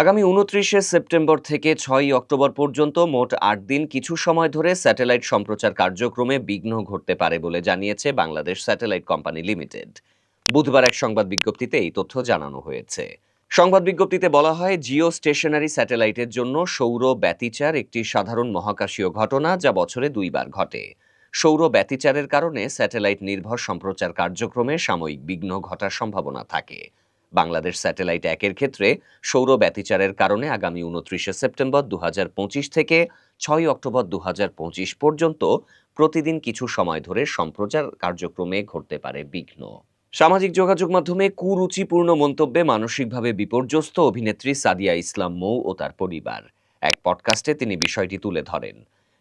আগামী ২৯শে সেপ্টেম্বর থেকে ৬ই অক্টোবর পর্যন্ত মোট ৮ দিন কিছু সময় ধরে স্যাটেলাইট সম্প্রচার কার্যক্রমে বিঘ্ন ঘটতে পারে বলে জানিয়েছে বাংলাদেশ স্যাটেলাইট কোম্পানি লিমিটেড। বুধবার এক সংবাদ বিজ্ঞপ্তিতে এই তথ্য জানানো হয়েছে। সংবাদ বিজ্ঞপ্তিতে বলা হয়, জিও স্টেশনারি স্যাটেলাইটের জন্য সৌর ব্যতিচার একটি সাধারণ মহাকাশীয় ঘটনা, যা বছরে ২ বার ঘটে। সৌর ব্যতিচারের কারণে স্যাটেলাইট নির্ভর সম্প্রচার কার্যক্রমে সাময়িক বিঘ্ন ঘটার সম্ভাবনা থাকে। বাংলাদেশ স্যাটেলাইট ১-এর ক্ষেত্রে সৌর ব্যতিচারের কারণে আগামী ২৯শে সেপ্টেম্বর ২০২৫ থেকে ৬ই অক্টোবর ২০২৫ পর্যন্ত প্রতিদিন কিছু সময় ধরে সম্প্রচার কার্যক্রমে ঘটতে পারে বিঘ্ন। সামাজিক যোগাযোগ মাধ্যমে কুরুচিপূর্ণ মন্তব্যে মানসিকভাবে বিপর্যস্ত অভিনেত্রী সাদিয়া ইসলাম মৌ ও তার পরিবার। এক পডকাস্টে তিনি বিষয়টি তুলে ধরেন।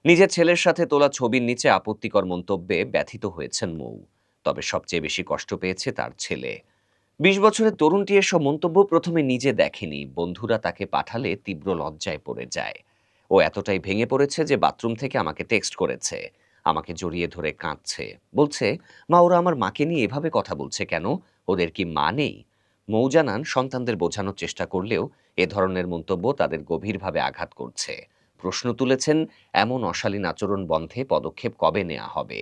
নিজের ছেলের সাথে তোলা ছবির নিচে আপত্তিকর মন্তব্যে ব্যথিত হয়েছেন মৌ। তবে সবচেয়ে বেশি কষ্ট পেয়েছে তার ছেলে। ২০ বছরের তরুণটি এসব মন্তব্য প্রথমে নিজে দেখেনি, বন্ধুরা তাকে পাঠালে তীব্র লজ্জায় পড়ে যায়। ও এতটাই ভেঙে পড়েছে যে বাথরুম থেকে আমাকে টেক্সট করেছে, আমাকে জড়িয়ে ধরে কাঁদছে, বলছে, মা, ওরা আমার মাকে নিয়ে এভাবে কথা বলছে কেন? ওদের কি মা নেই? মৌ জানান, সন্তানদের বোঝানোর চেষ্টা করলেও এ ধরনের মন্তব্য তাদের গভীরভাবে আঘাত করছে। প্রশ্ন তুলেছেন, এমন অশালীন আচরণ বন্ধে পদক্ষেপ কবে নেওয়া হবে?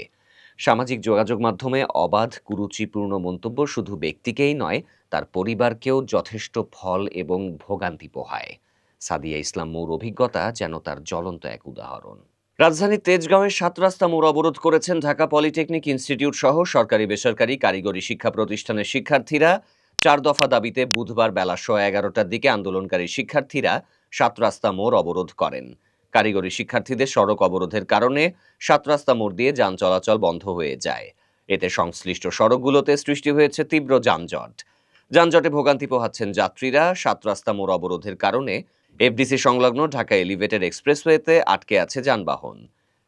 সামাজিক যোগাযোগ মাধ্যমে অবাধ কুরুচিপূর্ণ মন্তব্য শুধু ব্যক্তিকেই নয়, তার পরিবারকেও যথেষ্ট ফল এবং ভোগান্তি পোহায়। সাদিয়া ইসলাম মৌর অভিজ্ঞতা যেন তার জ্বলন্ত এক উদাহরণ। রাজধানীর তেজগাঁওয়ের ৭ রাস্তা মোড় অবরোধ করেছেন ঢাকা পলিটেকনিক ইনস্টিটিউট সহ সরকারি বেসরকারি কারিগরি শিক্ষা প্রতিষ্ঠানের শিক্ষার্থীরা। ৪ দফা দাবিতে বুধবার বেলা ১১:১১টার দিকে আন্দোলনকারী শিক্ষার্থীরা ৭ রাস্তা মোড় অবরোধ করেন। কারিগরি শিক্ষার্থীদের সড়ক অবরোধের কারণে ৭ রাস্তা মোড় দিয়ে যান চলাচল বন্ধ হয়ে যায়। এতে সংশ্লিষ্ট সড়কগুলোতে সৃষ্টি হয়েছে তীব্র যানজট। যানজটে ভোগান্তি পোহাচ্ছেন যাত্রীরা। ৭ রাস্তা মোড় অবরোধের কারণে এফডিসি সংলগ্ন ঢাকা এলিভেটেড এক্সপ্রেসওয়েতে আটকে আছে যানবাহন।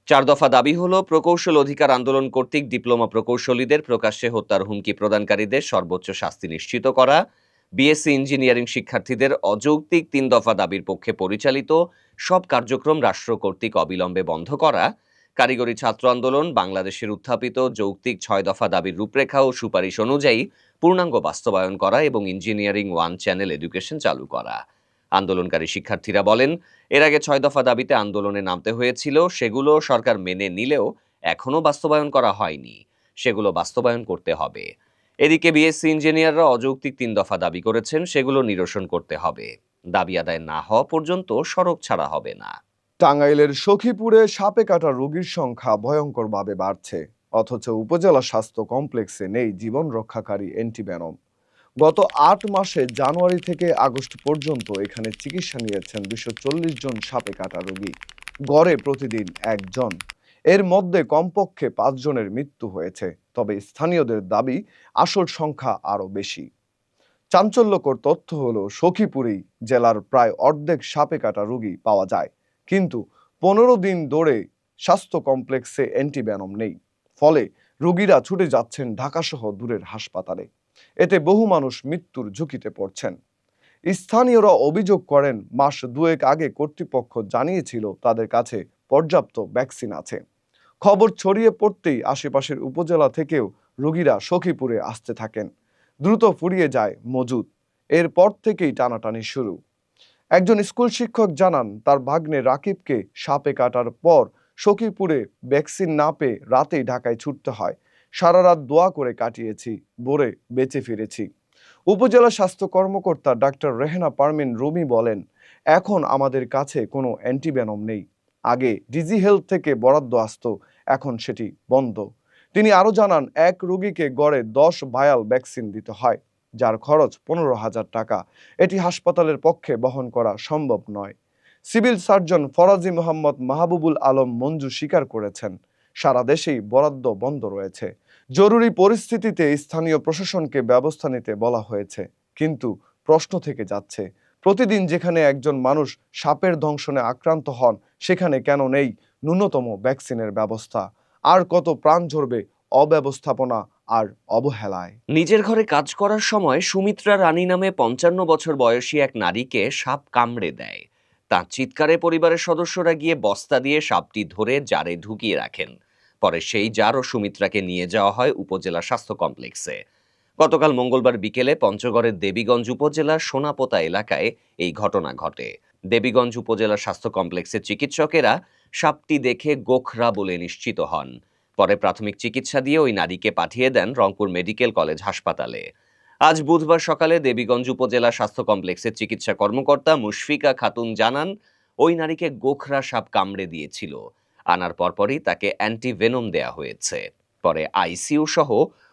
৪ দফা দাবি হল, প্রকৌশল অধিকার আন্দোলন কর্তৃক ডিপ্লোমা প্রকৌশলীদের প্রকাশ্যে হত্যার হুমকি প্রদানকারীদের সর্বোচ্চ শাস্তি নিশ্চিত করা, বিএসসি ইঞ্জিনিয়ারিং শিক্ষার্থীদের অযৌক্তিক ৩ দফা দাবির পক্ষে পরিচালিত সব কার্যক্রম রাষ্ট্র কর্তৃক অবিলম্বে বন্ধ করা, কারিগরি ছাত্র আন্দোলন বাংলাদেশের উত্থাপিত যৌক্তিক ৬ দফা দাবির রূপরেখা ও সুপারিশ অনুযায়ী পূর্ণাঙ্গ বাস্তবায়ন করা এবং ইঞ্জিনিয়ারিং 1 চ্যানেল এডুকেশন চালু করা। আন্দোলনকারী শিক্ষার্থীরা বলেন, এর আগে ৬ দফা দাবিতে আন্দোলনে নামতে হয়েছিল, সেগুলো সরকার মেনে নিলেও এখনও বাস্তবায়ন করা হয়নি। সেগুলো বাস্তবায়ন করতে হবে। এদিকে বিএসসি ইঞ্জিনিয়াররা অযৌক্তিক ৩ দফা দাবি করেছেন, সেগুলো নিরসন করতে হবে। দাবি আদায় না হওয়া পর্যন্ত সড়ক ছাড়া হবে না। টাঙ্গাইলের সখীপুরে সাপে কাটা রোগীর সংখ্যা ভয়ঙ্করভাবে বাড়ছে, অথচ উপজেলা স্বাস্থ্য কমপ্লেক্সে নেই জীবন রক্ষাকারী অ্যান্টিভেনম। গত ৮ মাসে জানুয়ারি থেকে আগস্ট পর্যন্ত এখানে চিকিৎসা নিয়েছেন ২৪০ জন সাপে কাটা রোগী, গড়ে প্রতিদিন একজন। এর মধ্যে কমপক্ষে ৫ জনের মৃত্যু হয়েছে। তবে স্থানীয়দের দাবি আসল সংখ্যা আরও বেশি। চাঞ্চল্যকর তথ্য হলো, সখীপুরেই জেলার প্রায় অর্ধেক সাপে কাটা রোগী পাওয়া যায়, কিন্তু ১৫ দিন ধরে স্বাস্থ্য কমপ্লেক্সে অ্যান্টিভেনম নেই। ফলে রোগীরা ছুটে যাচ্ছেন ঢাকাসহ দূরের হাসপাতালে। এতে বহু মানুষ মৃত্যুর ঝুঁকিতে পড়ছেন। স্থানীয়রা অভিযোগ করেন, মাস ২ আগে কর্তৃপক্ষ জানিয়েছিল তাদের কাছে পর্যাপ্ত ভ্যাকসিন আছে। খবর ছড়িয়ে পড়তেই আশেপাশের উপজেলা থেকেও রোগীরা সখীপুরে আসতে থাকেন। দ্রুত ফুরিয়ে যায় মজুদ। এরপর থেকেই টানাটানি শুরু। একজন স্কুল শিক্ষক জানান, তার ভাগ্নে রাকিবকে সাপে কাটার পর সখীপুরে ভ্যাকসিন না পেয়ে রাতেই ঢাকায় ছুটতে হয়। সারা রাত দোয়া করে কাটিয়েছি, ভোরে বেঁচে ফিরেছি। উপজেলা স্বাস্থ্য কর্মকর্তা ডাক্তার রেহেনা পারমিন রুমি বলেন, এখন আমাদের কাছে কোনো অ্যান্টিভেনম নেই। আগে ডিজি হেলথ থেকে বরাদ্দ আসতো, এখন সেটি বন্ধ। তিনি আরও জানান, এক রোগীকে গড়ে ১০ ভায়াল ভ্যাকসিন দিতে হয়, যার খরচ ১৫,০০০ টাকা। এটি হাসপাতালের পক্ষে বহন করা সম্ভব নয়। সিভিল সার্জন ফরাজি মোহাম্মদ মাহবুবুল আলম মঞ্জু স্বীকার করেছেন, সারা দেশেই বরাদ্দ বন্ধ রয়েছে। জরুরি পরিস্থিতিতে স্থানীয় প্রশাসনকে ব্যবস্থা নিতে বলা হয়েছে, কিন্তু প্রশ্ন থেকে যাচ্ছে, প্রতিদিন যেখানে একজন মানুষ সাপের দংশনে আক্রান্ত হন, সেখানে কেন নেই ন্যূনতম ভ্যাকসিনের ব্যবস্থা? আর কত প্রাণ ঝরবে অব্যবস্থাপনা আর অবহেলায়। নিজের ঘরে কাজ করার সময় সুমিত্রা রানী নামে ৫৫ বছর বয়সী এক নারীকে সাপ কামড়ে দেয়। তার চিৎকারে পরিবারের সদস্যরা গিয়ে বস্তা দিয়ে সাপটি ধরে জারে ঢুকিয়ে রাখেন। পরে সেই জার ও সুমিত্রাকে নিয়ে যাওয়া হয় উপজেলা স্বাস্থ্য কমপ্লেক্সে। গতকাল মঙ্গলবার বিকেলে পঞ্চগড়ের দেবীগঞ্জ উপজেলার সোনাপোতা এলাকায় এই ঘটনা ঘটে। দেবীগঞ্জ উপজেলা স্বাস্থ্য কমপ্লেক্সের চিকিৎসকেরা সাপটি দেখে গোখরা বলে নিশ্চিত হন। পরে প্রাথমিক চিকিৎসা দিয়ে ওই নারীকে পাঠিয়ে দেন রংপুর মেডিকেল কলেজ হাসপাতালে। আজ বুধবার সকালে দেবীগঞ্জ উপজেলা স্বাস্থ্য কমপ্লেক্সের চিকিৎসা কর্মকর্তা মুশফিকা খাতুন জানান, ওই নারীকে গোখরা সাপ কামড়ে দিয়েছিল। আনার পরপরই তাকে অ্যান্টিভেনম দেয়া হয়েছে। পরে আইসিইউ সহ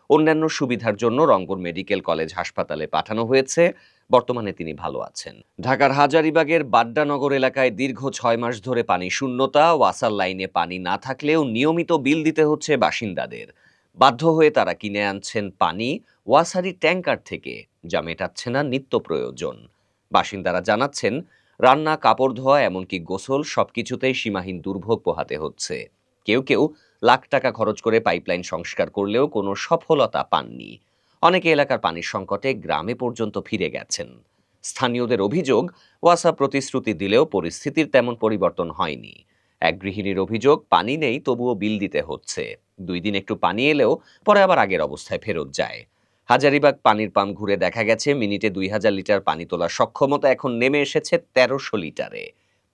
অন্যান্য সুবিধার জন্য রংপুর মেডিকেল কলেজ হাসপাতালে পাঠানো হয়েছে। বর্তমানে তিনি ভালো আছেন। ঢাকার হাজারীবাগের বাড্ডানগর এলাকায় দীর্ঘ ৬ মাস ধরে পানি শূন্যতা। ওয়াসার লাইনে পানি না থাকলেও নিয়মিত বিল দিতে হচ্ছে বাসিন্দাদের। বাধ্য হয়ে তারা কিনে আনছেন পানি ওয়াসারি ট্যাঙ্কার থেকে, যা মেটাচ্ছে না নিত্য প্রয়োজন। বাসিন্দারা জানাচ্ছেন, রান্না, কাপড় ধোয়া, এমনকি গোসল সবকিছুতেই সীমাহীন দুর্ভোগ পোহাতে হচ্ছে। কেউ কেউ লাখ টাকা খরচ করে পাইপলাইন সংস্কার করলেও কোনো সফলতা পাননি। অনেকে এলাকার পানির সংকটে গ্রামে পর্যন্ত ফিরে গেছেন। স্থানীয়দের অভিযোগ, ওয়াসা প্রতিশ্রুতি দিলেও পরিস্থিতির তেমন পরিবর্তন হয়নি। এক গৃহিণীর অভিযোগ, পানি নেই তবুও বিল দিতে হচ্ছে। 2 দিন একটু পানি এলেও পরে আবার আগের অবস্থায় ফেরত যায়। হাজারীবাগ পানির পাম্প ঘুরে দেখা গেছে মিনিটে 2000 লিটার পানি তোলার সক্ষমতা এখন নেমে এসেছে 1300 লিটারে।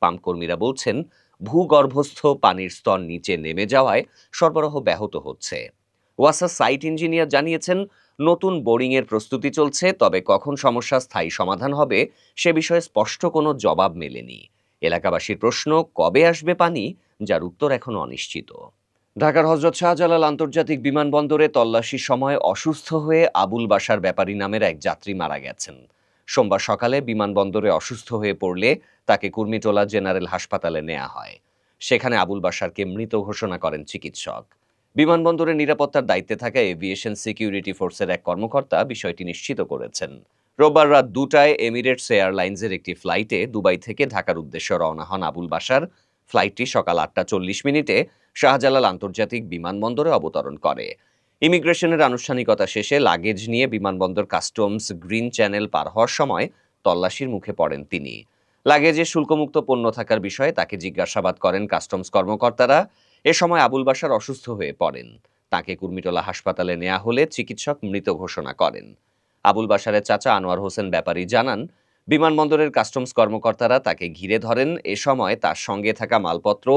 পাম্প কর্মীরা বলছেন, ভূগর্ভস্থ পানির স্তর নিচে নেমে যাওয়ায় সরবরাহ ব্যাহত হচ্ছে। ওয়াসা সাইট ইঞ্জিনিয়ার জানিয়েছেন, নতুন বোরিংয়ের প্রস্তুতি চলছে, তবে কখন সমস্যা স্থায়ী সমাধান হবে সে বিষয়ে স্পষ্ট কোনো জবাব মেলেনি। এলাকাবাসীর প্রশ্ন, কবে আসবে পানি, যার উত্তর এখনো অনিশ্চিত। ঢাকার হযরত শাহজালাল আন্তর্জাতিক বিমানবন্দরে তল্লাশির সময় অসুস্থ হয়ে আবুল বাশার ব্যাপারী নামের এক যাত্রী মারা গেছেন। সোমবার সকালে বিমানবন্দরে অসুস্থ হয়ে পড়লে তাকে কুর্মিটোলা জেনারেল হাসপাতালে নেওয়া হয়। সেখানে আবুল বাশারকে মৃত ঘোষণা করেন চিকিৎসক। বিমানবন্দরের নিরাপত্তার দায়িত্বে থাকা এভিয়েশন সিকিউরিটি ফোর্সের এক কর্মকর্তা বিষয়টি নিশ্চিত করেছেন। রোববার রাত 2টায় এমিরেটস এয়ারলাইন্সের একটি ফ্লাইটে দুবাই থেকে ঢাকার উদ্দেশ্যে রওনা হন আবুল বাশার। ফ্লাইটটি সকাল 8টা 40 মিনিটে শাহজালাল আন্তর্জাতিক বিমানবন্দরে অবতরণ করে। ইমিগ্রেশনের আনুষ্ঠানিকতা শেষে লাগেজ নিয়ে বিমানবন্দর কাস্টমস গ্রিন চ্যানেল পার হওয়ার সময় তল্লাশির মুখে পড়েন তিনি। লাগেজে শুল্কমুক্ত পণ্য থাকার বিষয়ে তাকে জিজ্ঞাসাবাদ করেন কাস্টমস কর্মকর্তারা। এ সময় আবুল বাশার অসুস্থ হয়ে পড়েন। তাকে কুর্মিটোলা হাসপাতালে নেওয়া হলে চিকিৎসক মৃত ঘোষণা করেন। আবুল বাশারের চাচা আনোয়ার হোসেন ব্যাপারী জানান, বিমানবন্দরের কাস্টমস কর্মকর্তারা তাকে ঘিরে ধরেন। এ সময় তার সঙ্গে থাকা মালপত্র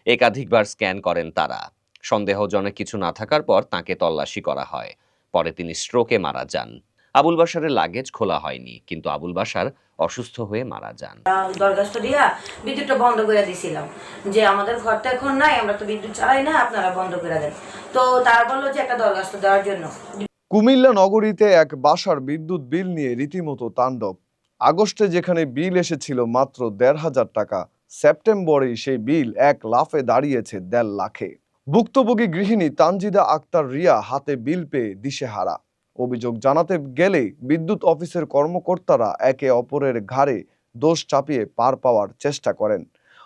একাধিকবার স্ক্যান করেন তারা। সন্দেহজনক কিছু না থাকার পর তাকে তল্লাশি করা হয়। পরে তিনি স্ট্রোকে মারা যান। আবুল বাশারের লাগেজ খোলা হয়নি, কিন্তু আবুল বাশার অসুস্থ হয়ে মারা যান। দরখাস্ত দিয়া বিদ্যুৎটা বন্ধ করে দিয়েছিলাম যে আমাদের ঘরটা এখন নাই, আমরা তো বিদ্যুৎ চালাই না, আপনারা বন্ধ করে দেন। তো তারা বললো যে একটা দরখাস্ত দেওয়ার জন্য। কুমিল্লা নগরীতে এক বাসার বিদ্যুৎ বিল নিয়ে রীতিমতো তাণ্ডব। আগস্টে যেখানে বিল এসেছিল মাত্র 1,500 টাকা, সেপ্টেম্বরেই সেই বিল এক লাফে দাঁড়িয়েছে 1.5 লাখে। ভুক্তভোগী গৃহিণী তানজিদা আক্তার রিয়া হাতে বিল পেয়ে দিশেহারা। অভিযোগ জানাতে গেলে বিদ্যুৎ অফিসের কর্মকর্তারা একে অপরের ঘাড়ে দোষ চাপিয়ে পার পাওয়ার চেষ্টা করেন।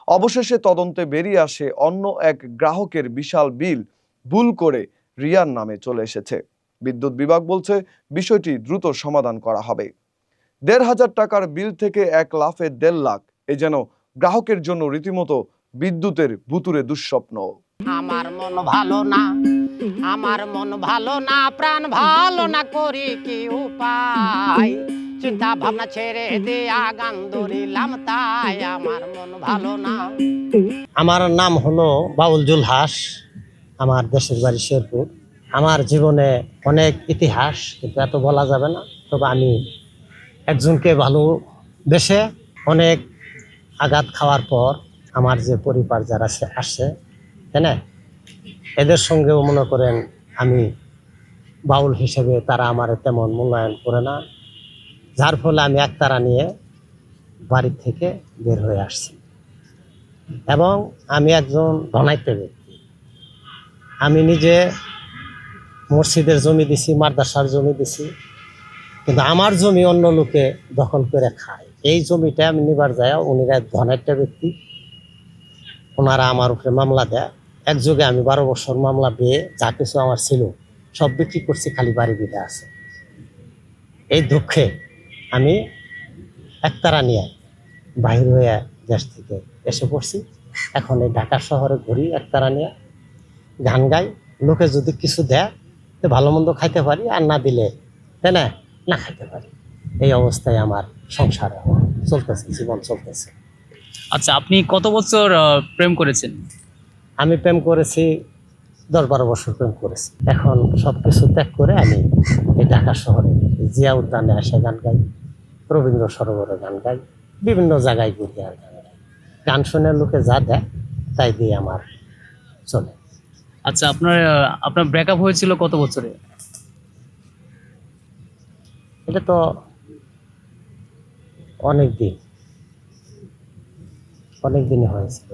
অবশেষে তদন্তে বেরিয়ে আসে অন্য এক গ্রাহকের বিশাল বিল ভুল করে রিয়ার নামে চলে এসেছে। বিদ্যুৎ বিভাগ বলছে বিষয়টি দ্রুত সমাধান করা হবে। 1,500 টাকার বিল থেকে এক লাফে 1.5 লাখ, এ যেন গ্রাহকের জন্য রীতিমতো বিদ্যুতের ভুতুরে দুঃস্বপ্ন। আমার মন ভালো না, আমার মন ভালো না, প্রাণ ভালো না, করি কি উপায়? চিন্তা ভাবনা ছেড়ে দিয়া গান ধরিলাম তাই, আমার মন ভালো না। আমার নাম হলো বাউল জুলহাস, আমার দেশের বাড়ি শেরপুর। আমার জীবনে অনেক ইতিহাস, কিন্তু এত বলা যাবে না। তবে আমি একজনকে ভালোবেসে অনেক আঘাত খাওয়ার পর আমার যে পরিবার যারা আসছে, তাই না, এদের সঙ্গেও মনে করেন আমি বাউল হিসেবে তারা আমার তেমন মূল্যায়ন করে না, যার ফলে আমি একতারা নিয়ে বাড়ি থেকে বের হয়ে আসছি। এবং আমি একজন ধনাঢ্য ব্যক্তি। আমি নিজে মসজিদের জমি দিছি, মাদ্রাসার জমি দিছি, কিন্তু আমার জমি অন্য লোকে দখল করে খায়। এই জমিটা আমি নিবার যায়, উনিরা ধনাঢ্য ব্যক্তি, ওনারা আমার উপরে মামলা দেয়। একযোগে আমি 12 বছর মামলা পেয়ে যা কিছু আমার ছিল সব বিক্রি করছি, খালি বাড়ি বিদে আছে। এই দুঃখে আমি একতারা নিয়ে বাহির হয়ে দেশ থেকে এসে পড়ছি। এখন এই ঢাকা শহরে ঘুরি একতারা নিয়ে, গান গাই। লোকে যদি কিছু দেয় তো ভালো মন্দ খাইতে পারি, আর না দিলে তাই না, না খাইতে পারি। এই অবস্থায় আমার সংসার চলতেছে, জীবন চলতেছে। আচ্ছা, আপনি কত বছর প্রেম করেছেন? আমি প্রেম করেছি 10-12 বছর প্রেম করেছি। এখন সব কিছু ত্যাগ করে আমি এই ঢাকা শহরে জিয়া উদ্যানে এসে গান গাই, রবীন্দ্র সরোবরে গান গাই, বিভিন্ন জায়গায় ঘুরি আর গান গাই। গান শুনে লোকে যা দেয় তাই দিয়ে আমার চলে। আচ্ছা, আপনার ব্রেকআপ হয়েছিল কত বছরে? এটা তো অনেক দিনই হয়েছিল।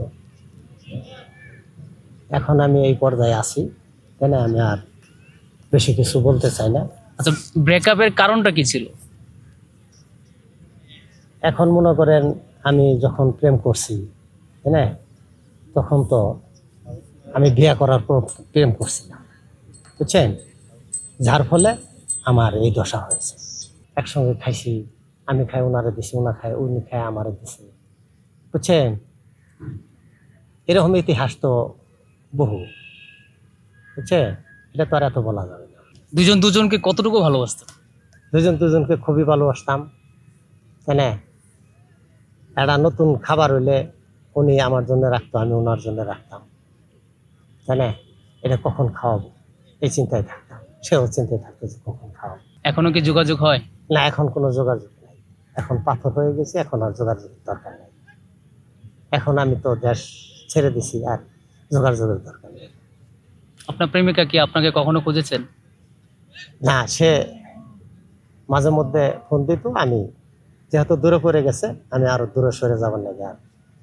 এখন আমি এই পর্যায়ে আছি, তাই না, আমি আর বেশি কিছু বলতে চাই না। আচ্ছা, ব্রেকআপের কারণটা কি ছিল? এখন মনে করেন আমি যখন প্রেম করছি, তাই না, তখন তো আমি বিয়ে করার পর প্রেম করছিলাম, বুঝছেন, যার ফলে আমার এই দশা হয়েছে। একসঙ্গে খাইছি, আমি খাই ওনারে দিছি, ওনা খায় উনি খায় আমারে দিছে, বুঝছেন। এরকম ইতিহাস তো বহু, বুঝছেন, এটা তো আর এত বলা যাবে না। দুজন দুজনকে কতটুকু ভালোবাসতেন? দুজনকে খুবই ভালোবাসতাম, তাই না। একটা নতুন খাবার হইলে উনি আমার জন্য রাখতো, আমি ওনার জন্য রাখতাম, তাই না। এটা কখন খাওয়াবো এই চিন্তায় থাকতাম, সেও চিন্তায় থাকতো যে কখন খাওয়াবো। এখনো কি যোগাযোগ হয়? না, এখন কোনো যোগাযোগ নাই, এখন পাথর হয়ে গেছে, এখন আর যোগাযোগের দরকার নেই। এখন আমি তো দেশ ছেড়ে দিছি, আর যোগাযোগের দরকার নেই। আপনার প্রেমিকা কি আপনাকে কখনো খুঁজেছেন? না, সে মাঝে মধ্যে ফোন দিত, আমি যেহেতু দূরে পড়ে গেছে, আমি আরো দূরে সরে যাবার লাগে আর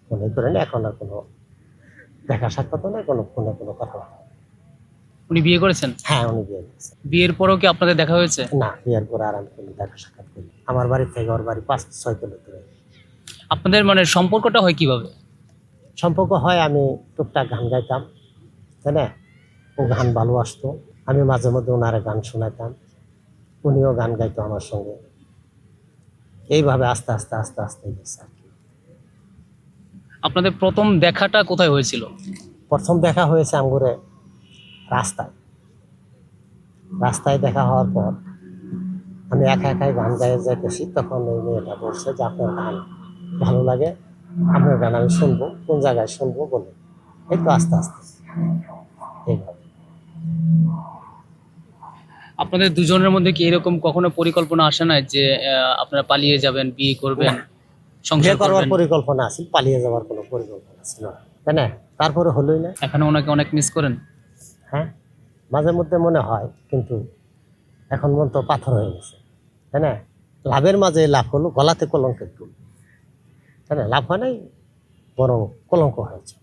ফোনে করে নি। এখন আর কোনো দেখা সাক্ষাৎ নেই, কোনো ফোনে কোনো কথাবার্তা নেই। উনি বিয়ে করেছেন? হ্যাঁ, উনি বিয়ে করেছে। বিয়ের পরেও কি আপনাদের দেখা হয়েছে? না, বিয়ের পরে আর আমি কোনো দেখা সাক্ষাৎ করি। আমার বাড়ি থেকে ওর বাড়ি 5-6 কিলো দূরে। আপনাদের মানে সম্পর্কটা হয় কিভাবে? সম্পর্ক হয়, আমি টুকটাক গান গাইতাম, তাই না, ও গান ভালোবাসতো, আমি মাঝে মধ্যে ওনারে গান শোনাইতাম, উনিও গান গাইতো আমার সঙ্গে। এইভাবে আস্তে আস্তে গেছে আর কি। আপনাদের প্রথম দেখাটা কোথায় হয়েছিল? প্রথম দেখা হয়েছে আঙ্গুরে রাস্তায় দেখা হওয়ার পর আমি একাই গান গাইয়ে যাইতেছি, তখন ওই মেয়েটা বলছে যে আপনার গান ভালো লাগে, আপনার গান আমি শুনবো, কোন জায়গায় শুনবো বলে। এই তো আস্তে এইভাবে। আপনাদের দুজনের মধ্যে কি এরকম কখনো পরিকল্পনা আসে না যে আপনারা পালিয়ে যাবেন, বিয়ে করবেন, বিয়ে সংসার করবার করবেন? পরিকল্পনা আছে, পালিয়ে যাওয়ার কোনো পরিকল্পনা ছিল না, তাই না। তারপরে হলোই না। এখনো ওনাকে অনেক মিস করেন? হ্যাঁ, মাঝে মধ্যে মনে হয়, কিন্তু এখন মন তো পাথর হয়ে গেছে, তাই না। লাভের মাঝে লাভ হলো, গলাতে কলঙ্কের ফুল, তাই না। লাভ হয় নাই, বরং কলঙ্ক হয়েছে,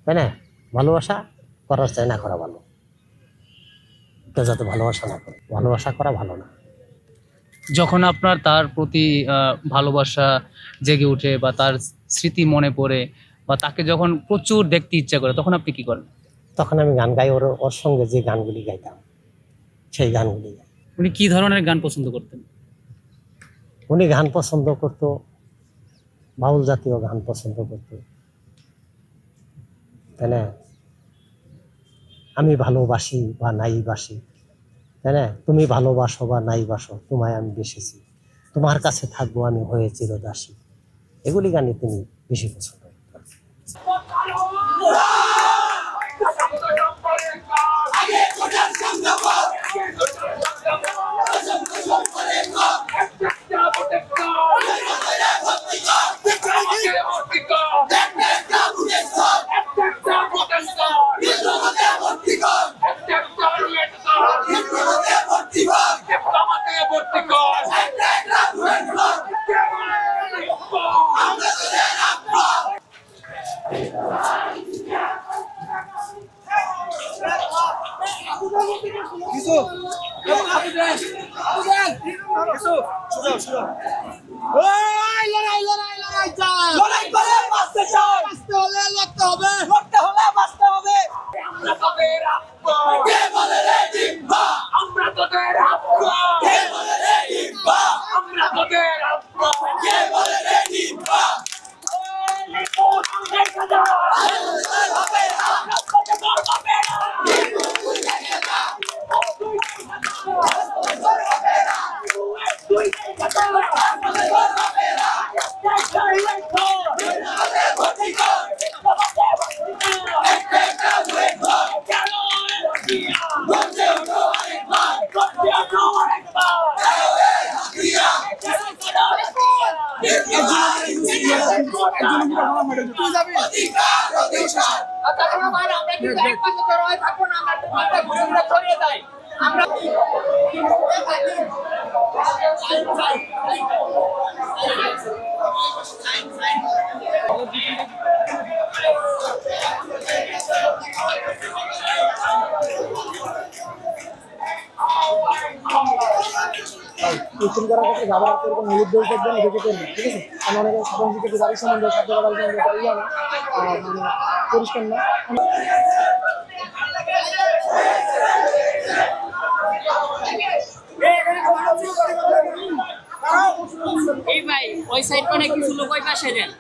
তাই না। ভালোবাসা করার চাই না করা ভালো, কেউ যাতে ভালোবাসা না করে, ভালোবাসা করা ভালো না। যখন আপনার তার প্রতি ভালোবাসা জেগে ওঠে বা তার স্মৃতি মনে পড়ে বা তাকে যখন প্রচুর দেখতে ইচ্ছা করে, তখন আপনি কি করেন? তখন আমি গান গাই, ওর সঙ্গে যে গানগুলি গাইতাম সেই গানগুলি গাই। উনি কি ধরনের গান পছন্দ করতেন? উনি গান পছন্দ করতো, বাউল জাতীয় গান পছন্দ করতো, তাই না। আমি ভালোবাসি বা নাই বাসি, তাই না, তুমি ভালোবাসো বা নাই বাসো, তোমায় আমি বেসেছি, তোমার কাছে থাকবো আমি হয়ে চিরদাসী, এগুলি গানই তিনি বেশি পছন্দ করতেন। কোশ্চেন করার ক্ষেত্রে যাবার হাতে এরকম হলুদ দই করবেন, এটাকে করবেন, ঠিক আছে? কারণ অনেকে সাধারণ শিক্ষার্থী দাবি সম্বন্ধে ছাত্র দাবি সম্বন্ধে ইয়া না, মানে পরিষ্কার না। এই ভাই ওই সাইড মানে কিছু লোক ওই পাশে দেন।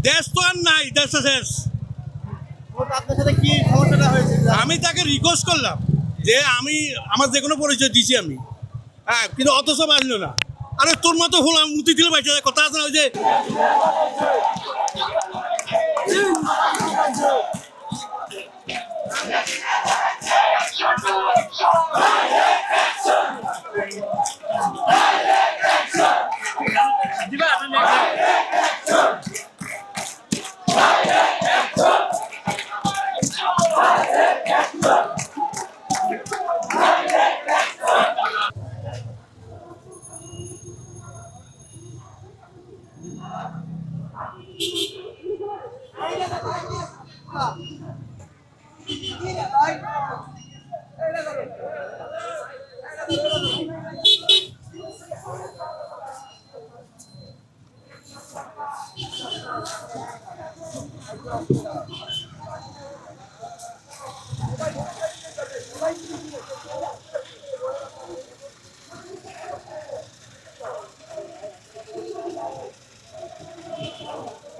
দেশ তো আর নাই, দেশ তো শেষ। আপনার সাথে কি সমস্যাটা হয়েছে? আমি তাকে রিকোয়েস্ট করলাম যে আমি আমার যে কোনো পরিচয় দিছি আমি, হ্যাঁ, কিন্তু অথচ বাঁচলো না। আরে তোর মতো হলাম মুতি দিলে বাইচে যায়, কথা আছে না ওই যে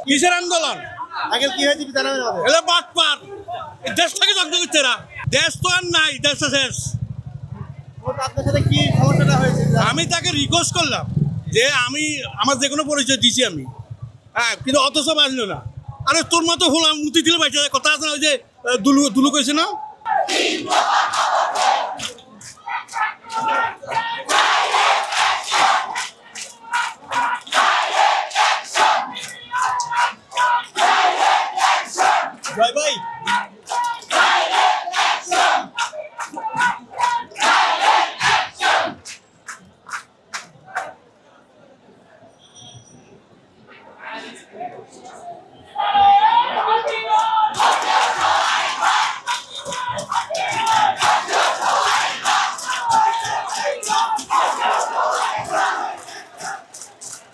কিসের আন্দোলন? আগে কি হয়েছে কি জানাবেন আমাদের? এলে বাটপার দেশটাকে দগ্ধ করছে এরা। দেশ তো আর নাই, দেশটা শেষ। আপনার সাথে কি সমস্যাটা হয়েছে? আমি তাকে রিকোয়েস্ট করলাম যে আমার যে কোনো পরিচয় দিছি আমি, হ্যাঁ, কিন্তু অথচ বাজলো না। আরে তোর মতো হলাম মুতি দিলে বাইচা যায়, কথা আছে না? ওই যে দুলু কইছে না, জয় ভাই।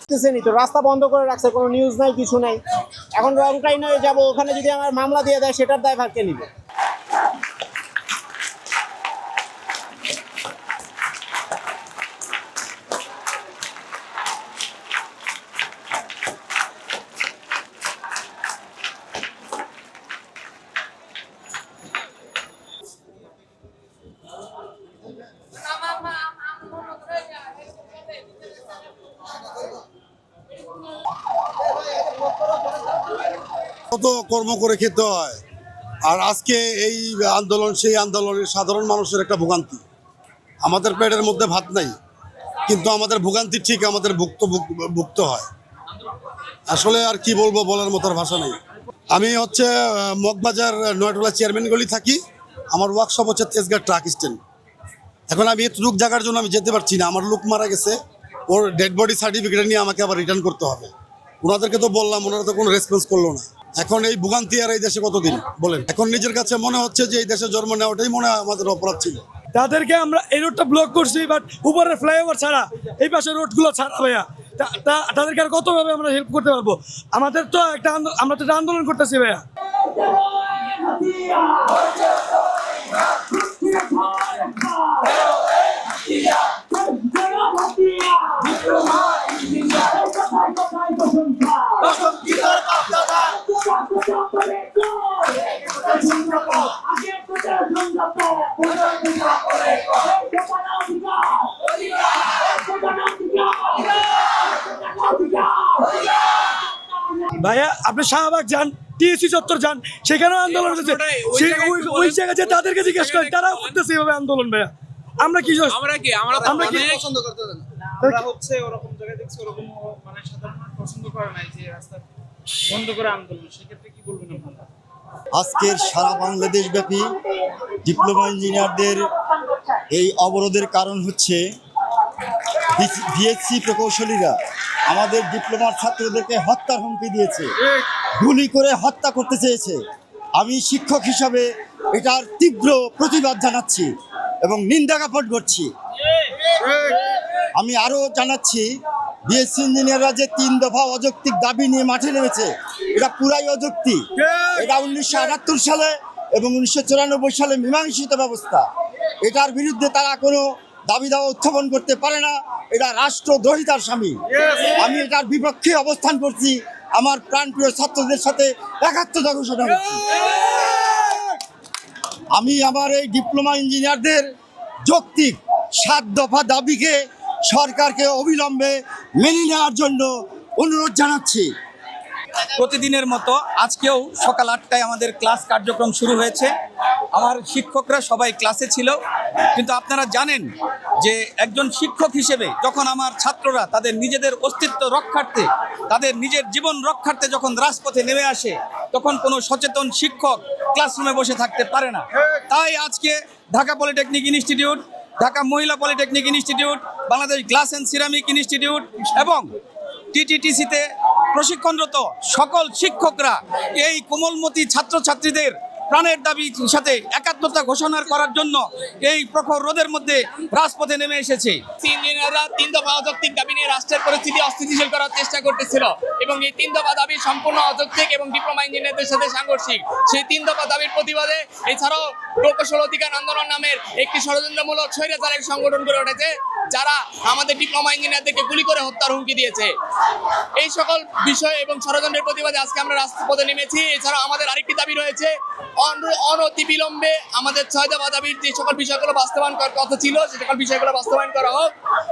দেখতেছেনই তো, রাস্তা বন্ধ করে রাখছে, কোনো নিউজ নাই, কিছু নাই। এখন রং টাইনে যাবো, ওখানে যদি আমার মামলা দিয়ে দেয় সেটার দায়ভার কে নিবে? কত কর্ম করে খেতে হয়, আর আজকে এই আন্দোলন সেই আন্দোলনের সাধারণ মানুষের একটা ভোগান্তি। আমাদের পেটের মধ্যে ভাত নাই, কিন্তু আমাদের ভোগান্তি ঠিক আমাদের ভুক্ত হয়। আসলে আর কি বলবো, বলার মতো আর ভাষা নেই। আমি হচ্ছে মগবাজার নয়টলা চেয়ারম্যান গলি থাকি। আমার ওয়ার্কশপ হচ্ছে তেজগাঁ ট্রাক স্ট্যান্ড। এখন আমি এতটুক জায়গার জন্য আমি যেতে পারছি না, আমার লোক মারা গেছে, ওর ডেড বডি সার্টিফিকেট নিয়ে আমাকে আবার রিটার্ন করতে হবে। ওনাদেরকে তো বললাম, ওনারা তো কোনো রেসপন্স করলো না। এখন এই ভোগান্তি আর এই দেশে কতদিন বলেন? এখন নিজের কাছে মনে হচ্ছে যে এই দেশে জন্ম নেওয়াটাই মনে হয় আমাদের অপরাধ ছিল। তাদেরকে আমরা এই রোডটা ব্লক করছি, বাট উপরের ফ্লাইওভার ছাড়া এই পাশের রোডগুলো ছাড়া ভাইয়া তাদেরকে আর কতভাবে আমরা হেল্প করতে পারবো? আমাদের তো আমরা তো একটা আন্দোলন করতেছি ভাইয়া। ভাইয়া আপনি শাহবাগ যান, টিএসসি চত্বর যান, সেখানেও আন্দোলন হচ্ছে। ওই জায়গায় যে তাদেরকে জিজ্ঞেস করেন, তারাও করতেছে এইভাবে আন্দোলন। ভাইয়া আমরা কি পছন্দ করতে দেন? আমরা হচ্ছে ওরকম জায়গায় দেখছি, ওরকম মানে সাধারণ মানুষ পছন্দ করে নাই যে রাস্তা বন্ধ করে আন্দোলন। সেক্ষেত্রে কি বলবেন আপনারা? আজকের সারা বাংলাদেশ ব্যাপী ডিপ্লোমা ইঞ্জিনিয়ারদের এই অবরোধের কারণ হচ্ছে বিএসসি প্রকৌশলীরা আমাদের ডিপ্লোমার ছাত্রদেরকে হত্যার হুমকি দিয়েছে, গুলি করে হত্যা করতে চেয়েছে। আমি শিক্ষক হিসাবে এটার তীব্র প্রতিবাদ জানাচ্ছি এবং নিন্দা জ্ঞাপন করছি। আমি আরও জানাচ্ছি, বিএসসি ইঞ্জিনিয়াররা যে 3 দফা অযৌক্তিক দাবি নিয়ে মাঠে নেমেছে, এটা পুরাই অযৌক্তিক। এটা 1978 সালে এবং 1994 সালে মীমাংসিত ব্যবস্থা। এটার বিরুদ্ধে তারা কোনো দাবি দাওয়া উত্থাপন করতে পারে না। এটা রাষ্ট্রদ্রোহিতার শামিল। আমি এটার বিপক্ষে অবস্থান করছি, আমার প্রাণপ্রিয় ছাত্রদের সাথে একাত্মতা ঘোষণা করছি। আমি আমার এই ডিপ্লোমা ইঞ্জিনিয়ারদের যৌক্তিক 7 দফা দাবিকে সরকারকে অবিলম্বে মেনে নেওয়ার জন্য অনুরোধ জানাচ্ছি। প্রতিদিনের মতো আজকেও সকাল 8টায় আমাদের ক্লাস কার্যক্রম শুরু হয়েছে। আমার শিক্ষকরা সবাই ক্লাসে ছিল, কিন্তু আপনারা জানেন যে একজন শিক্ষক হিসেবে যখন আমার ছাত্ররা তাদের নিজেদের অস্তিত্ব রক্ষার্থে, তাদের নিজের জীবন রক্ষার্থে যখন রাজপথে নেমে আসে, তখন কোনো সচেতন শিক্ষক ক্লাসরুমে বসে থাকতে পারে না। তাই আজকে ঢাকা পলিটেকনিক ইনস্টিটিউট, ঢাকা মহিলা polytechnic institute, Bangladesh glass and ceramic institute এবং টিটিটিসিতে প্রশিক্ষণরত সকল শিক্ষকরা এই কোমলমতি ছাত্রছাত্রীদের প্রাণের দাবির সাথে একাত্মতা ঘোষণা করার জন্য এই প্রখর রোদের মধ্যে রাজপথে নেমে এসেছে। ইঞ্জিনিয়াররা 3 দফা অযৌক্তিক দাবি নিয়ে রাষ্ট্রের পরিস্থিতি অস্থিতিশীল করার চেষ্টা করতেছিল এবং এই 3 দফা দাবি সম্পূর্ণ অযৌক্তিক এবং ডিপ্লোমা ইঞ্জিনিয়ারদের সাথে সাংঘর্ষিক। সেই 3 দফা দাবির প্রতিবাদে এছাড়াও প্রকৌশল অধিকার আন্দোলন নামের একটি ষড়যন্ত্রমূলক স্বৈরাচারের সংগঠন গড়ে উঠেছে, যারা আমাদের ডিপ্লোমা ইঞ্জিনিয়ারদেরকে গুলি করে হত্যার হুমকি দিয়েছে। এই সকল বিষয় এবং ষড়যন্ত্রের প্রতিবাদে আজকে আমরা রাজপথে নেমেছি। এছাড়াও আমাদের আরেকটি দাবি রয়েছে, অনতিবিলম্বে আমাদের 6 দফা দাবির যে সকল বিষয়গুলো বাস্তবায়ন করার কথা ছিল সে সকল বিষয়গুলো বাস্তবায়ন করা হোক।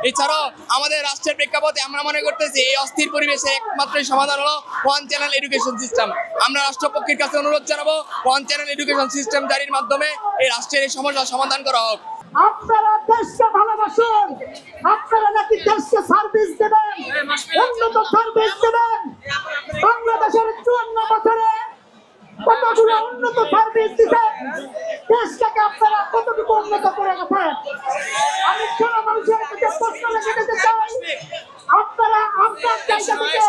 এছাড়াও আমাদের রাষ্ট্রের প্রেক্ষাপটে আমরা মনে করতেছি এই অস্থির পরিবেশে একমাত্র সমাধান হলো ওয়ান চ্যানেল এডুকেশন সিস্টেম। আমরা রাষ্ট্রপক্ষের কাছে অনুরোধ জানাবো ওয়ান চ্যানেল এডুকেশন সিস্টেম জারির মাধ্যমে এই রাষ্ট্রের এই সমস্যার সমাধান করা হোক। আপনারা দেশকে ভালোবাসুন, আপনারা নাকি দেশকে সার্ভিস দেবেন, উন্নত সার্ভিস দেবেন। বাংলাদেশের 54 বছরে কতগুলো উন্নত সার্ভিস দিচ্ছেন, দেশটাকে আপনারা কতটুকু উন্নত করে গেছেন। আমি ছোট মানুষের কাছে প্রশ্ন রেখে দিতে চাই, আপনারা আপনার জায়গা থেকে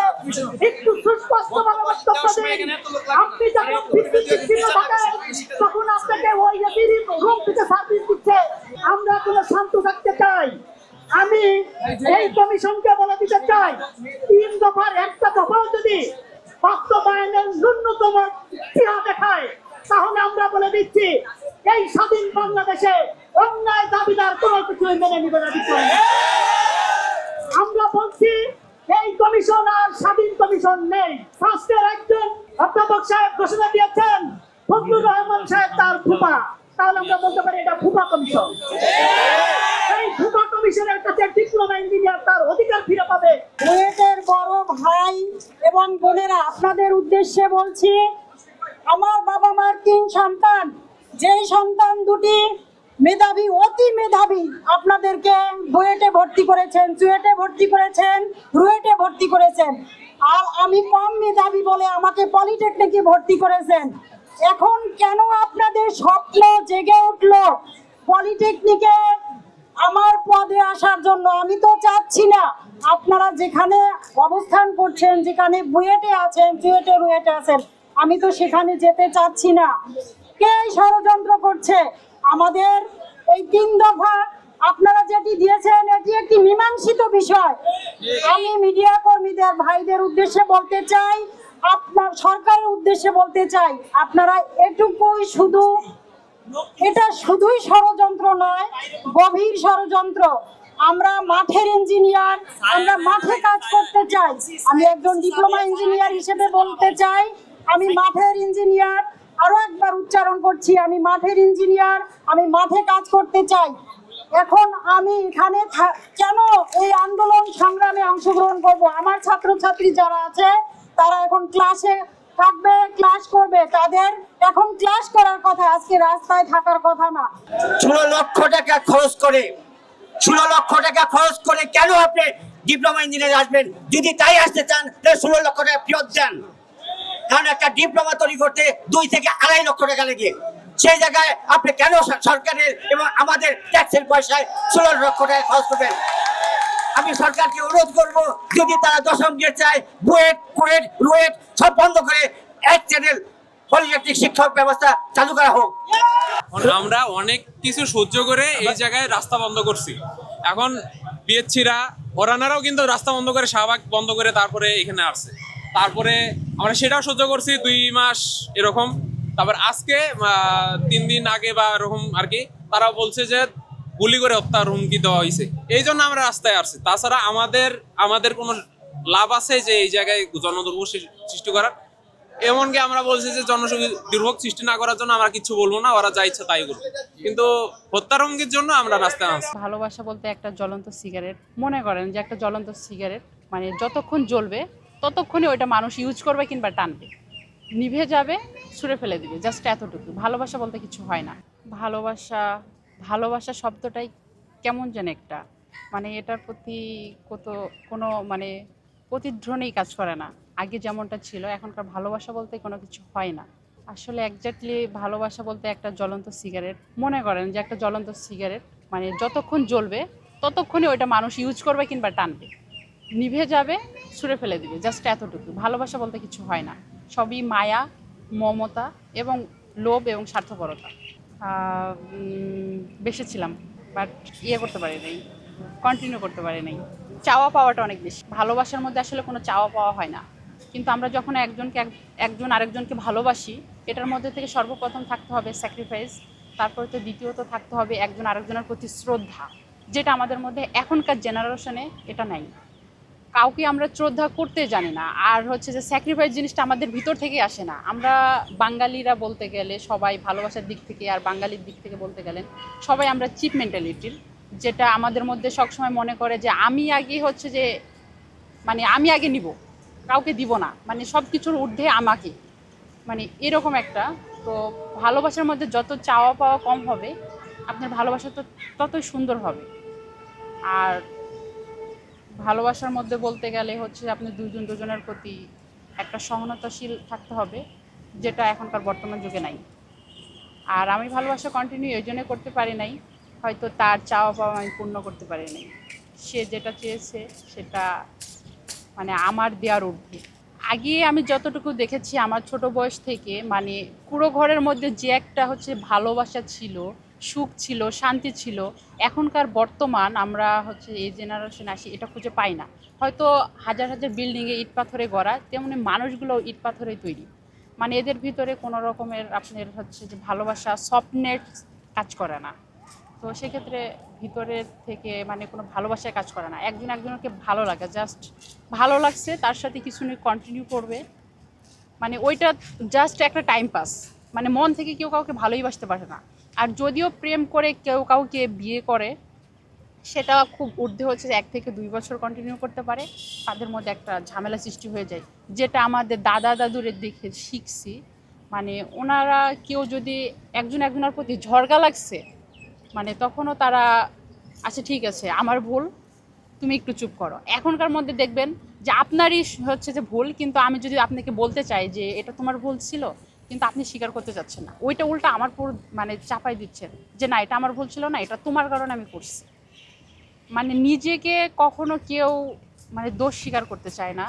একটু সুস্পষ্টভাবে বক্তব্য দিন। আপনি যখন বিদ্যুৎ বিচ্ছিন্ন থাকেন তখন আপনাকে ওই রুম থেকে সার্ভিস দিচ্ছে। আমরা কোনো শান্ত থাকতে চাই। আমি এই কমিশনকে বলে দিতে চাই, 3 দফার একটা দফাও যদি বাস্তবায়নের ন্যূনতম ইতিহাস দেখায় তাহলে আমরা বলে দিচ্ছি এই স্বাধীন বাংলাদেশে অন্যায় দাবিদার কোনো কিছু মেনে নিবে না। আমরা বলছি এই কমিশন আর স্বাধীন কমিশন নেই। ফার্স্টের একজন অধ্যাপক সাহেব ঘোষণা দিয়েছেন ফজলুর রহমান সাহেব তার ফুপা, তাহলে আমরা বলতে পারি এটা ফুপা কমিশন। এই ফুপা কমিশনের কাছে ডিপ্লোমা ইঞ্জিনিয়ার তার অধিকার ফিরে পাবে। বুয়েটের বড় ভাই এবং বোনেরা, আপনাদের উদ্দেশ্যে বলছি, আমার বাবা মার 3 সন্তান, যেই সন্তান দুটি মেধাবী, অতি মেধাবী, আপনাদেরকে বুয়েটে ভর্তি করেছেন, চুয়েটে ভর্তি করেছেন, রুয়েটে ভর্তি করেছেন, আর আমি কম মেধাবী বলে আমাকে পলিটেকনিকে ভর্তি করেছেন। এখন কেন আপনাদের স্বপ্ন জেগে উঠলো পলিটেকনিকে আমার পদে আসার জন্য? আমি তো চাচ্ছি না। আপনারা যেখানে অবস্থান করছেন, যেখানে বুয়েটে আছেন, চুয়েটে রুয়েটে আছেন, আমি তো সেখানে যেতে চাচ্ছি না। কে ষড়যন্ত্র করছে? আমাদের এই 3 দফা আপনারা যেটি দিয়েছেন এটি একটি মীমাংসিত বিষয়। আমি মিডিয়া কর্মীদের ভাইদের উদ্দেশ্যে বলতে চাই, আপনার সরকারের উদ্দেশ্যে বলতে চাই, আপনারা এটুকুই শুধু, এটা শুধুই ষড়যন্ত্র নয়, গভীর ষড়যন্ত্র। আমরা মাঠের ইঞ্জিনিয়ার, আমরা মাঠে কাজ করতে চাই। আমি একজন ডিপ্লোমা ইঞ্জিনিয়ার হিসেবে বলতে চাই, আমি মাঠের ইঞ্জিনিয়ার। আরো একবার উচ্চারণ করছি, আমি মাঠের ইঞ্জিনিয়ার, আমি মাঠে কাজ করতে চাই। এখন আমি এখানে কেন এই আন্দোলন সংগ্রামে অংশগ্রহণ করব? আমার ছাত্রছাত্রী যারা আছে তারা এখন ক্লাসে থাকবে, ক্লাস করবে, তাদের এখন ক্লাস করার কথা, আজকে রাস্তায় থাকার কথা না। 16 লক্ষ টাকা খরচ করে, 16 লক্ষ টাকা খরচ করে কেন আপনি ডিপ্লোমা ইঞ্জিনিয়ার আসবেন? যদি তাই আসতে চান তাহলে 16 লক্ষ টাকা ফেরত দেন। কারণ একটা ডিপ্লোমা তৈরি করতে 2 থেকে 2.5 লক্ষ টাকা লাগে। সেই জায়গায় আপনি কেন সরকারের এবং আমাদের ট্যাক্সের পয়সায় 16 লক্ষ টাকা খরচ করবেন? আমি সরকারকে অনুরোধ করব, যদি তারা দশম গ্রেড চায়, বুয়েট, কুয়েট, রুয়েট সব বন্ধ করে এক চ্যানেল পলিটেকনিক শিক্ষক ব্যবস্থা চালু করা হোক। আমরা অনেক কিছু সহ্য করে এই জায়গায় রাস্তা বন্ধ করছি। এখন বিএসসিরা ওরানারাও কিন্তু রাস্তা বন্ধ করে, শাহবাগ বন্ধ করে তারপরে এখানে আসছে। তারপরে আমরা সেটাও সহ্য করছি 2 মাস এরকম। তারপর আজকে 3 দিন আগে বা এরকম আর কি, তারা বলছে যে গুলি করে হত্যার হুমকি দেওয়া হয়েছে। এই জন্য আমরা রাস্তায় আসছি। তাছাড়া আমাদের কোনো লাভ আছে যে এই জায়গায় জনদুর্ভোগ সৃষ্টি করার? এমনকি আমরা বলছি যে জনদুর্ভোগ সৃষ্টি না করার জন্য আমরা কিছু বলবো না, ওরা যা ইচ্ছা তাই করবে, কিন্তু হত্যার হুমকির জন্য আমরা রাস্তায় আসছি। ভালোবাসা বলতে একটা জ্বলন্ত সিগারেট। মনে করেন যে একটা জ্বলন্ত সিগারেট, মানে যতক্ষণ জ্বলবে ততক্ষণই ওইটা মানুষ ইউজ করবে কিংবা টানবে, নিভে যাবে, ছুঁড়ে ফেলে দিবে, জাস্ট এতটুকু। ভালোবাসা বলতে কিছু হয় না। ভালোবাসা শব্দটাই কেমন যেন একটা, মানে এটার প্রতি কোনো মানে প্রতিধ্বনি কাজ করে না। আগে যেমনটা ছিল, এখনকার ভালোবাসা বলতে কোনো কিছু হয় না। আসলে একজাক্টলি ভালোবাসা বলতে একটা জ্বলন্ত সিগারেট। মনে করেন যে একটা জ্বলন্ত সিগারেট, মানে যতক্ষণ জ্বলবে ততক্ষণই ওইটা মানুষ ইউজ করবে কিংবা টানবে, নিভে যাবে, ছুঁড়ে ফেলে দিবে, জাস্ট এতটুকু। ভালোবাসা বলতে কিছু হয় না, সবই মায়া, মমতা এবং লোভ এবং স্বার্থপরতা। বেসেছিলাম, বাট করতে পারি নাই, কন্টিনিউ করতে পারি নাই। চাওয়া পাওয়াটা অনেক বেশি। ভালোবাসার মধ্যে আসলে কোনো চাওয়া পাওয়া হয় না, কিন্তু আমরা যখন একজন আরেকজনকে ভালোবাসি, এটার মধ্যে থেকে সর্বপ্রথম থাকতে হবে স্যাক্রিফাইস, তারপরে তো দ্বিতীয়ত থাকতে হবে একজন আরেকজনের প্রতি শ্রদ্ধা, যেটা আমাদের মধ্যে এখনকার জেনারেশনে এটা নাই। কাউকে আমরা শ্রদ্ধা করতে জানি না, আর হচ্ছে যে স্যাক্রিফাইস জিনিসটা আমাদের ভিতর থেকে আসে না। আমরা বাঙালিরা বলতে গেলে সবাই ভালোবাসার দিক থেকে, আর বাঙালির দিক থেকে বলতে গেলেন সবাই আমরা চিপ মেন্টালিটির, যেটা আমাদের মধ্যে সবসময় মনে করে যে আমি আগে হচ্ছে যে মানে আমি আগে নিব, কাউকে দিব না, মানে সব কিছুর ঊর্ধ্বে আমাকে, মানে এরকম একটা। তো ভালোবাসার মধ্যে যত চাওয়া পাওয়া কম হবে, আপনার ভালোবাসা তো ততই সুন্দর হবে। আর ভালোবাসার মধ্যে বলতে গেলে হচ্ছে আপনি দুজনের প্রতি একটা সহনতাশীল থাকতে হবে, যেটা এখনকার বর্তমান যুগে নাই। আর আমি ভালোবাসা কন্টিনিউ এই জন্য করতে পারি নাই, হয়তো তার চাওয়া পাওয়া আমি পূর্ণ করতে পারি নাই। সে যেটা চেয়েছে সেটা মানে আমার দেওয়ার ঊর্ধ্বে। আগে আমি যতটুকু দেখেছি আমার ছোট বয়স থেকে, মানে পুরো ঘরের মধ্যে যে একটা হচ্ছে ভালোবাসা ছিল, সুখ ছিল, শান্তি ছিল, এখনকার বর্তমান আমরা হচ্ছে এই জেনারেশন আসি এটা খুঁজে পাই না। হয়তো হাজার হাজার বিল্ডিংয়ে ইট পাথরে গড়া, তেমনি মানুষগুলো ইট পাথরে তৈরি, মানে এদের ভিতরে কোনো রকমের আপনার হচ্ছে যে ভালোবাসা স্বপ্নের কাজ করে না। তো সেক্ষেত্রে ভিতরের থেকে মানে কোনো ভালোবাসায় কাজ করে না, একজন একজনকে ভালো লাগে, জাস্ট ভালো লাগছে তার সাথে কিছু নিয়ে কন্টিনিউ করবে, মানে ওইটা জাস্ট একটা টাইম পাস, মানে মন থেকে কেউ কাউকে ভালোই বাসতে পারে না। আর যদিও প্রেম করে কেউ কাউকে বিয়ে করে, সেটা খুব ঊর্ধ্বে হচ্ছে 1 থেকে 2 বছর কন্টিনিউ করতে পারে, তাদের মধ্যে একটা ঝামেলা সৃষ্টি হয়ে যায়, যেটা আমাদের দাদা দাদুরের দেখে শিখছি। মানে ওনারা কেউ যদি একজনের প্রতি ঝড়গা লাগছে, মানে তখনও তারা আচ্ছা ঠিক আছে আমার ভুল, তুমি একটু চুপ করো। এখনকার মধ্যে দেখবেন যে আপনারই হচ্ছে যে ভুল, কিন্তু আমি যদি আপনাকে বলতে চাই যে এটা তোমার ভুল ছিল, কিন্তু আপনি স্বীকার করতে চাচ্ছেন না, ওইটা উল্টা আমার পুরো মানে চাপাই দিচ্ছেন যে না এটা আমার ভুল ছিল না, এটা তোমার কারণে আমি করছি। মানে নিজেকে কখনো কেউ মানে দোষ স্বীকার করতে চায় না,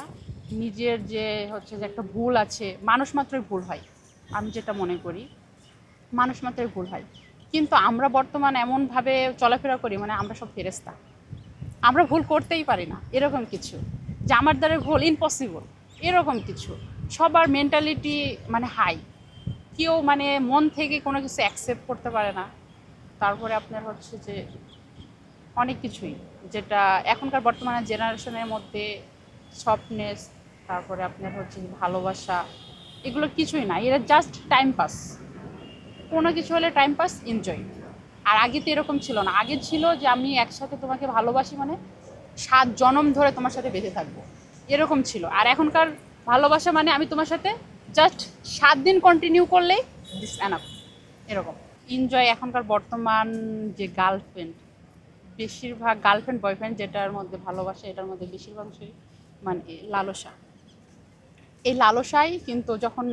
নিজের যে হচ্ছে যে একটা ভুল আছে, মানুষ মাত্রই ভুল হয়, আমি যেটা মনে করি মানুষ মাত্রই ভুল হয়। কিন্তু আমরা বর্তমানে এমনভাবে চলাফেরা করি মানে আমরা সব ফেরেশতা, আমরা ভুল করতেই পারি না এরকম কিছু, যে আমার দ্বারা ভুল ইম্পসিবল এরকম কিছু। সবার মেন্টালিটি মানে হাই, কেউ মানে মন থেকে কোনো কিছু অ্যাকসেপ্ট করতে পারে না। তারপরে আপনার হচ্ছে যে অনেক কিছুই, যেটা এখনকার বর্তমানে জেনারেশনের মধ্যে সফটনেস, তারপরে আপনার হচ্ছে ভালোবাসা, এগুলো কিছুই না, এরা জাস্ট টাইম পাস, কোনো কিছু হলে টাইম পাস, এনজয়। আর আগে তো এরকম ছিল না, আগে ছিল যে আমি একসাথে তোমাকে ভালোবাসি মানে 7 জনম ধরে তোমার সাথে বেঁধে থাকবো, এরকম ছিল। আর এখনকার ভালোবাসা মানে আমি তোমার সাথে জাস্ট 7 দিন কন্টিনিউ করলেই দিস এনাফ, এরকম এনজয়। এখনকার বর্তমান যে গার্লফ্রেন্ড, বেশিরভাগ গার্লফ্রেন্ড বয়ফ্রেন্ড যেটার মধ্যে ভালোবাসা, এটার মধ্যে বেশিরভাগই মানে লালসা। এই লালসাই কিন্তু যখন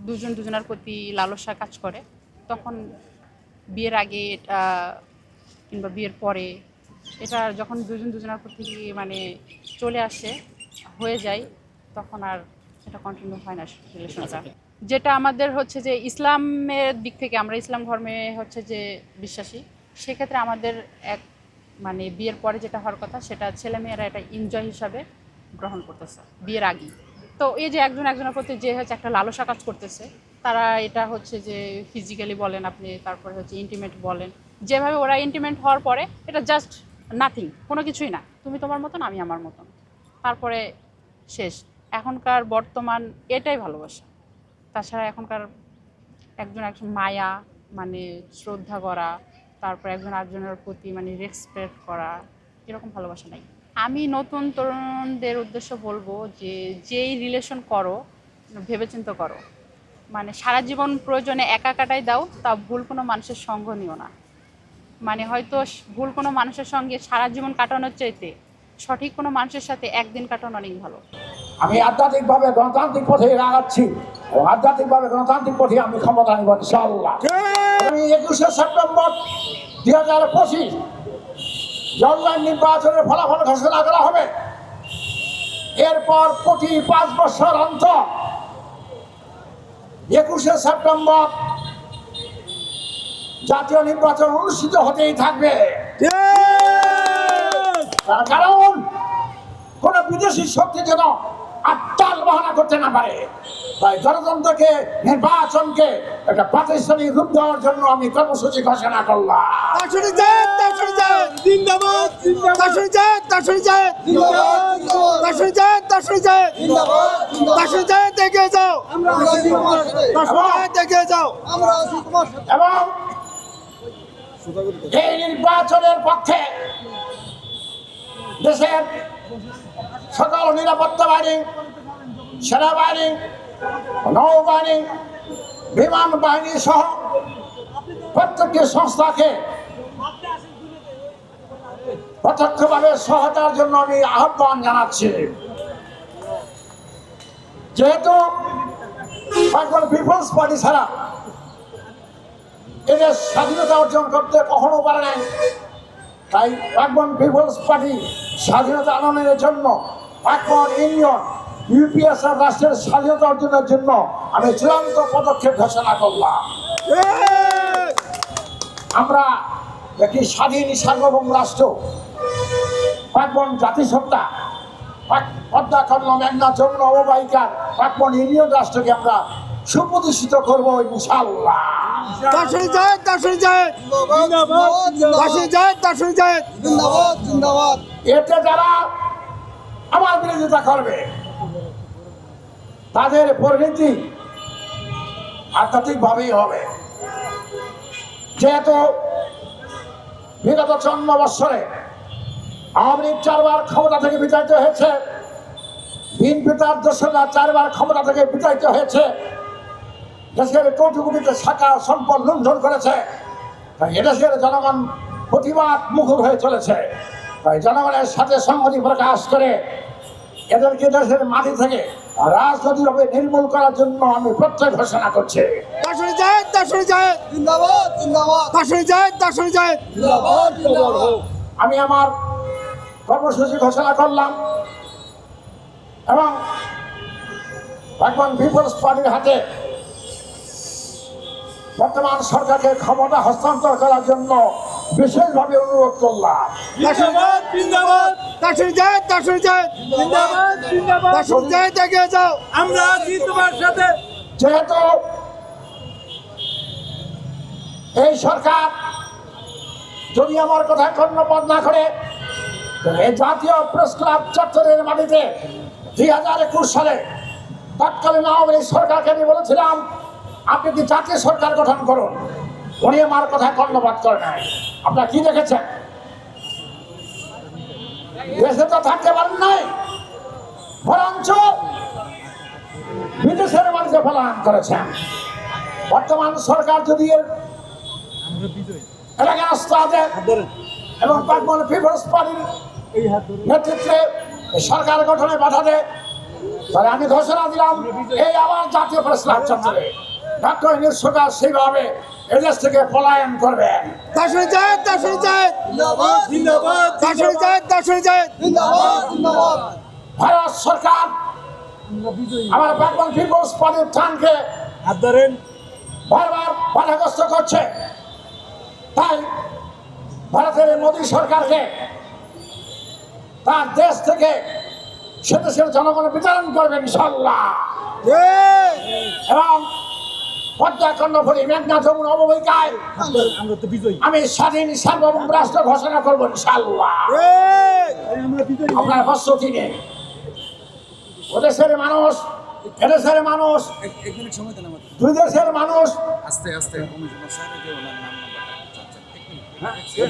দুজনের প্রতি লালসা কাজ করে, তখন বিয়ের আগে এটা কিংবা বিয়ের পরে এটা যখন দুজনের প্রতি মানে চলে আসে হয়ে যায়, তখন আর এটা কন্টিনিউ হয় না রিলেশনটা। যেটা আমাদের হচ্ছে যে ইসলামের দিক থেকে, আমরা ইসলাম ধর্মে হচ্ছে যে বিশ্বাসী, সেক্ষেত্রে আমাদের এক মানে বিয়ের পরে যেটা হওয়ার কথা, সেটা ছেলেমেয়েরা এটা এনজয় হিসাবে গ্রহণ করতেছে বিয়ের আগে। তো এই যে একজনের প্রতি যে হচ্ছে একটা লালসা কাজ করতেছে, তারা এটা হচ্ছে যে ফিজিক্যালি বলেন আপনি, তারপরে হচ্ছে ইন্টিমেট বলেন, যেভাবে ওরা ইন্টিমেট হওয়ার পরে এটা জাস্ট নাথিং, কোনো কিছুই না, তুমি তোমার মতন আমি আমার মতন, তারপরে শেষ। এখনকার বর্তমান এটাই ভালোবাসা। তাছাড়া এখনকার একজন মায়া মানে শ্রদ্ধা করা, তারপর একজন আরেকজনের প্রতি মানে রেসপেক্ট করা, এরকম ভালোবাসা নাই। আমি নতুন তরুণদের উদ্দেশ্য বলবো যে যেই রিলেশন করো ভেবেচিন্তে করো, মানে সারা জীবন প্রয়োজনে একা কাটাই দাও, তা ভুল কোনো মানুষের সঙ্গ নিও না। মানে হয়তো ভুল কোনো মানুষের সঙ্গে সারা জীবন কাটানোর চাইতে সঠিক কোনো মানুষের সাথে একদিন কাটানো অনেক ভালো। আমি আধ্যাত্মিকভাবে গণতান্ত্রিক পথে আগাচ্ছি এবং আধ্যাত্মিকভাবে গণতান্ত্রিক পথে আমি ক্ষমতা নিব ইনশাআল্লাহ। আমি 21শে সেপ্টেম্বর 2025 অনলাইন নির্বাচনের ফলাফল ঘোষণা করা হবে। এরপর প্রতি 5 বছর অন্তর 21শে সেপ্টেম্বর জাতীয় নির্বাচন অনুষ্ঠিত হতেই থাকবে। তার কারণ কোন বিদেশি শক্তি যেন আত্মাল বাহানা করতে না পারে। তাই গণতন্ত্রকে, নির্বাচনকে একটা প্রাতিষ্ঠানিক রূপ দেওয়ার জন্য আমি কর্মসূচি ঘোষণা করলাম। এবং এই নির্বাচনের পক্ষে দেশের সকল নিরাপত্তা বাহিনী, সেনাবাহিনী, নৌবাহিনী, বিমান বাহিনী সহ প্রত্যেকটি সংস্থাকে প্রত্যক্ষভাবে সহায়তার জন্য আমি আহ্বান জানাচ্ছি। যেহেতু পিপলস পার্টি ছাড়া এদের স্বাধীনতা অর্জন করতে কখনো পারে নাই, তাই পিপলস পার্টি স্বাধীনতা আনয়নের জন্য ইউনিয়ন ইউপিএসআর রাষ্ট্রের স্বাধীনতা অর্জনের জন্য আমি চূড়ান্ত পদক্ষেপ ঘোষণা করলাম। আমরা একটি স্বাধীন সার্বভৌম রাষ্ট্র, প্রাক্তন জাতিসত্তা, পদ্মা কন্যা মেঘনা যমুনা অববাহিকার প্রাক্তন ইউনিয়ন রাষ্ট্রকে আমরা সুপ্রতিষ্ঠিত করবো ইনশাআল্লাহ। এতে যারা আমার বিরোধিতা করবে তাদের পরিণতি আধ্যাত্মিকভাবেই হবে। যেহেতু বিগত 54 বৎসরে আওয়ামী লীগ 4 বার ক্ষমতা থেকে বিতাড়িত হয়েছে, বিএনপি তার দোসররা 4 বার ক্ষমতা থেকে বিতাড়িত হয়েছে, দেশের কোটি কোটিতে শাখা সম্পদ লুণ্ঠন করেছে, তাই এদেশের জনগণ প্রতিবাদ মুখর হয়ে চলেছে। তাই জনগণের সাথে সংহতি প্রকাশ করে এদেরকে দেশের মাটি থেকে রাজনৈতিকভাবে নির্মূল করার জন্য আমি প্রত্যয় ঘোষণা করছি। আমি আমার কর্মসূচি ঘোষণা করলাম এবং পিপলস পার্টির হাতে বর্তমান সরকারকে ক্ষমতা হস্তান্তর করার জন্য বিশেষভাবে অনুরোধ করলাম। যেহেতু এই সরকার যদি আমার কথা কর্ণপাত না করে, এই জাতীয় প্রেস ক্লাব চত্বরের মাটিতে 2021 সালে তৎকালীন আওয়ামী লীগ সরকারকে আমি বলেছিলাম আপনি কি জাতীয় সরকার গঠন করুন, উনি আমার কথা কর্ণপাত করে নাই। আপনারা কি দেখেছেন? দেশে তো থাকতে পারেন নাই, বরঞ্চ বিদেশের মাটিতে পলায়ন করেছেন। বর্তমান সরকার যদি এলাকা রাস্তা এবং পিপলস পার্টির নেতৃত্বে সরকার গঠনে বাধা দেয়, তাহলে আমি ঘোষণা দিলাম এই আবার জাতীয় প্রেস ক্লাব চত্বরে ডক্টর ইউনূস সরকার সেইভাবে এদেশ থেকে পলায়ন করবেন। ভারত সরকার আমার পিপলস পার্টির উত্থানকে বারবার বাধাগ্রস্ত করছে, তাই ভারতের মোদী সরকারকে তার দেশ থেকে সে দেশের জনগণ বিতরণ করবেন ইনশাআল্লাহ। এবং পদ্মা কর্ণফুলী মেঘনা যমুনা অববাহিকায় আমি স্বাধীন সার্বভৌম রাষ্ট্র ঘোষণা করবো ইনশাআল্লাহ। আপনার প্রস্তুতি নেই। ওদেশের মানুষ, এদেশের মানুষ, দুই দেশের মানুষ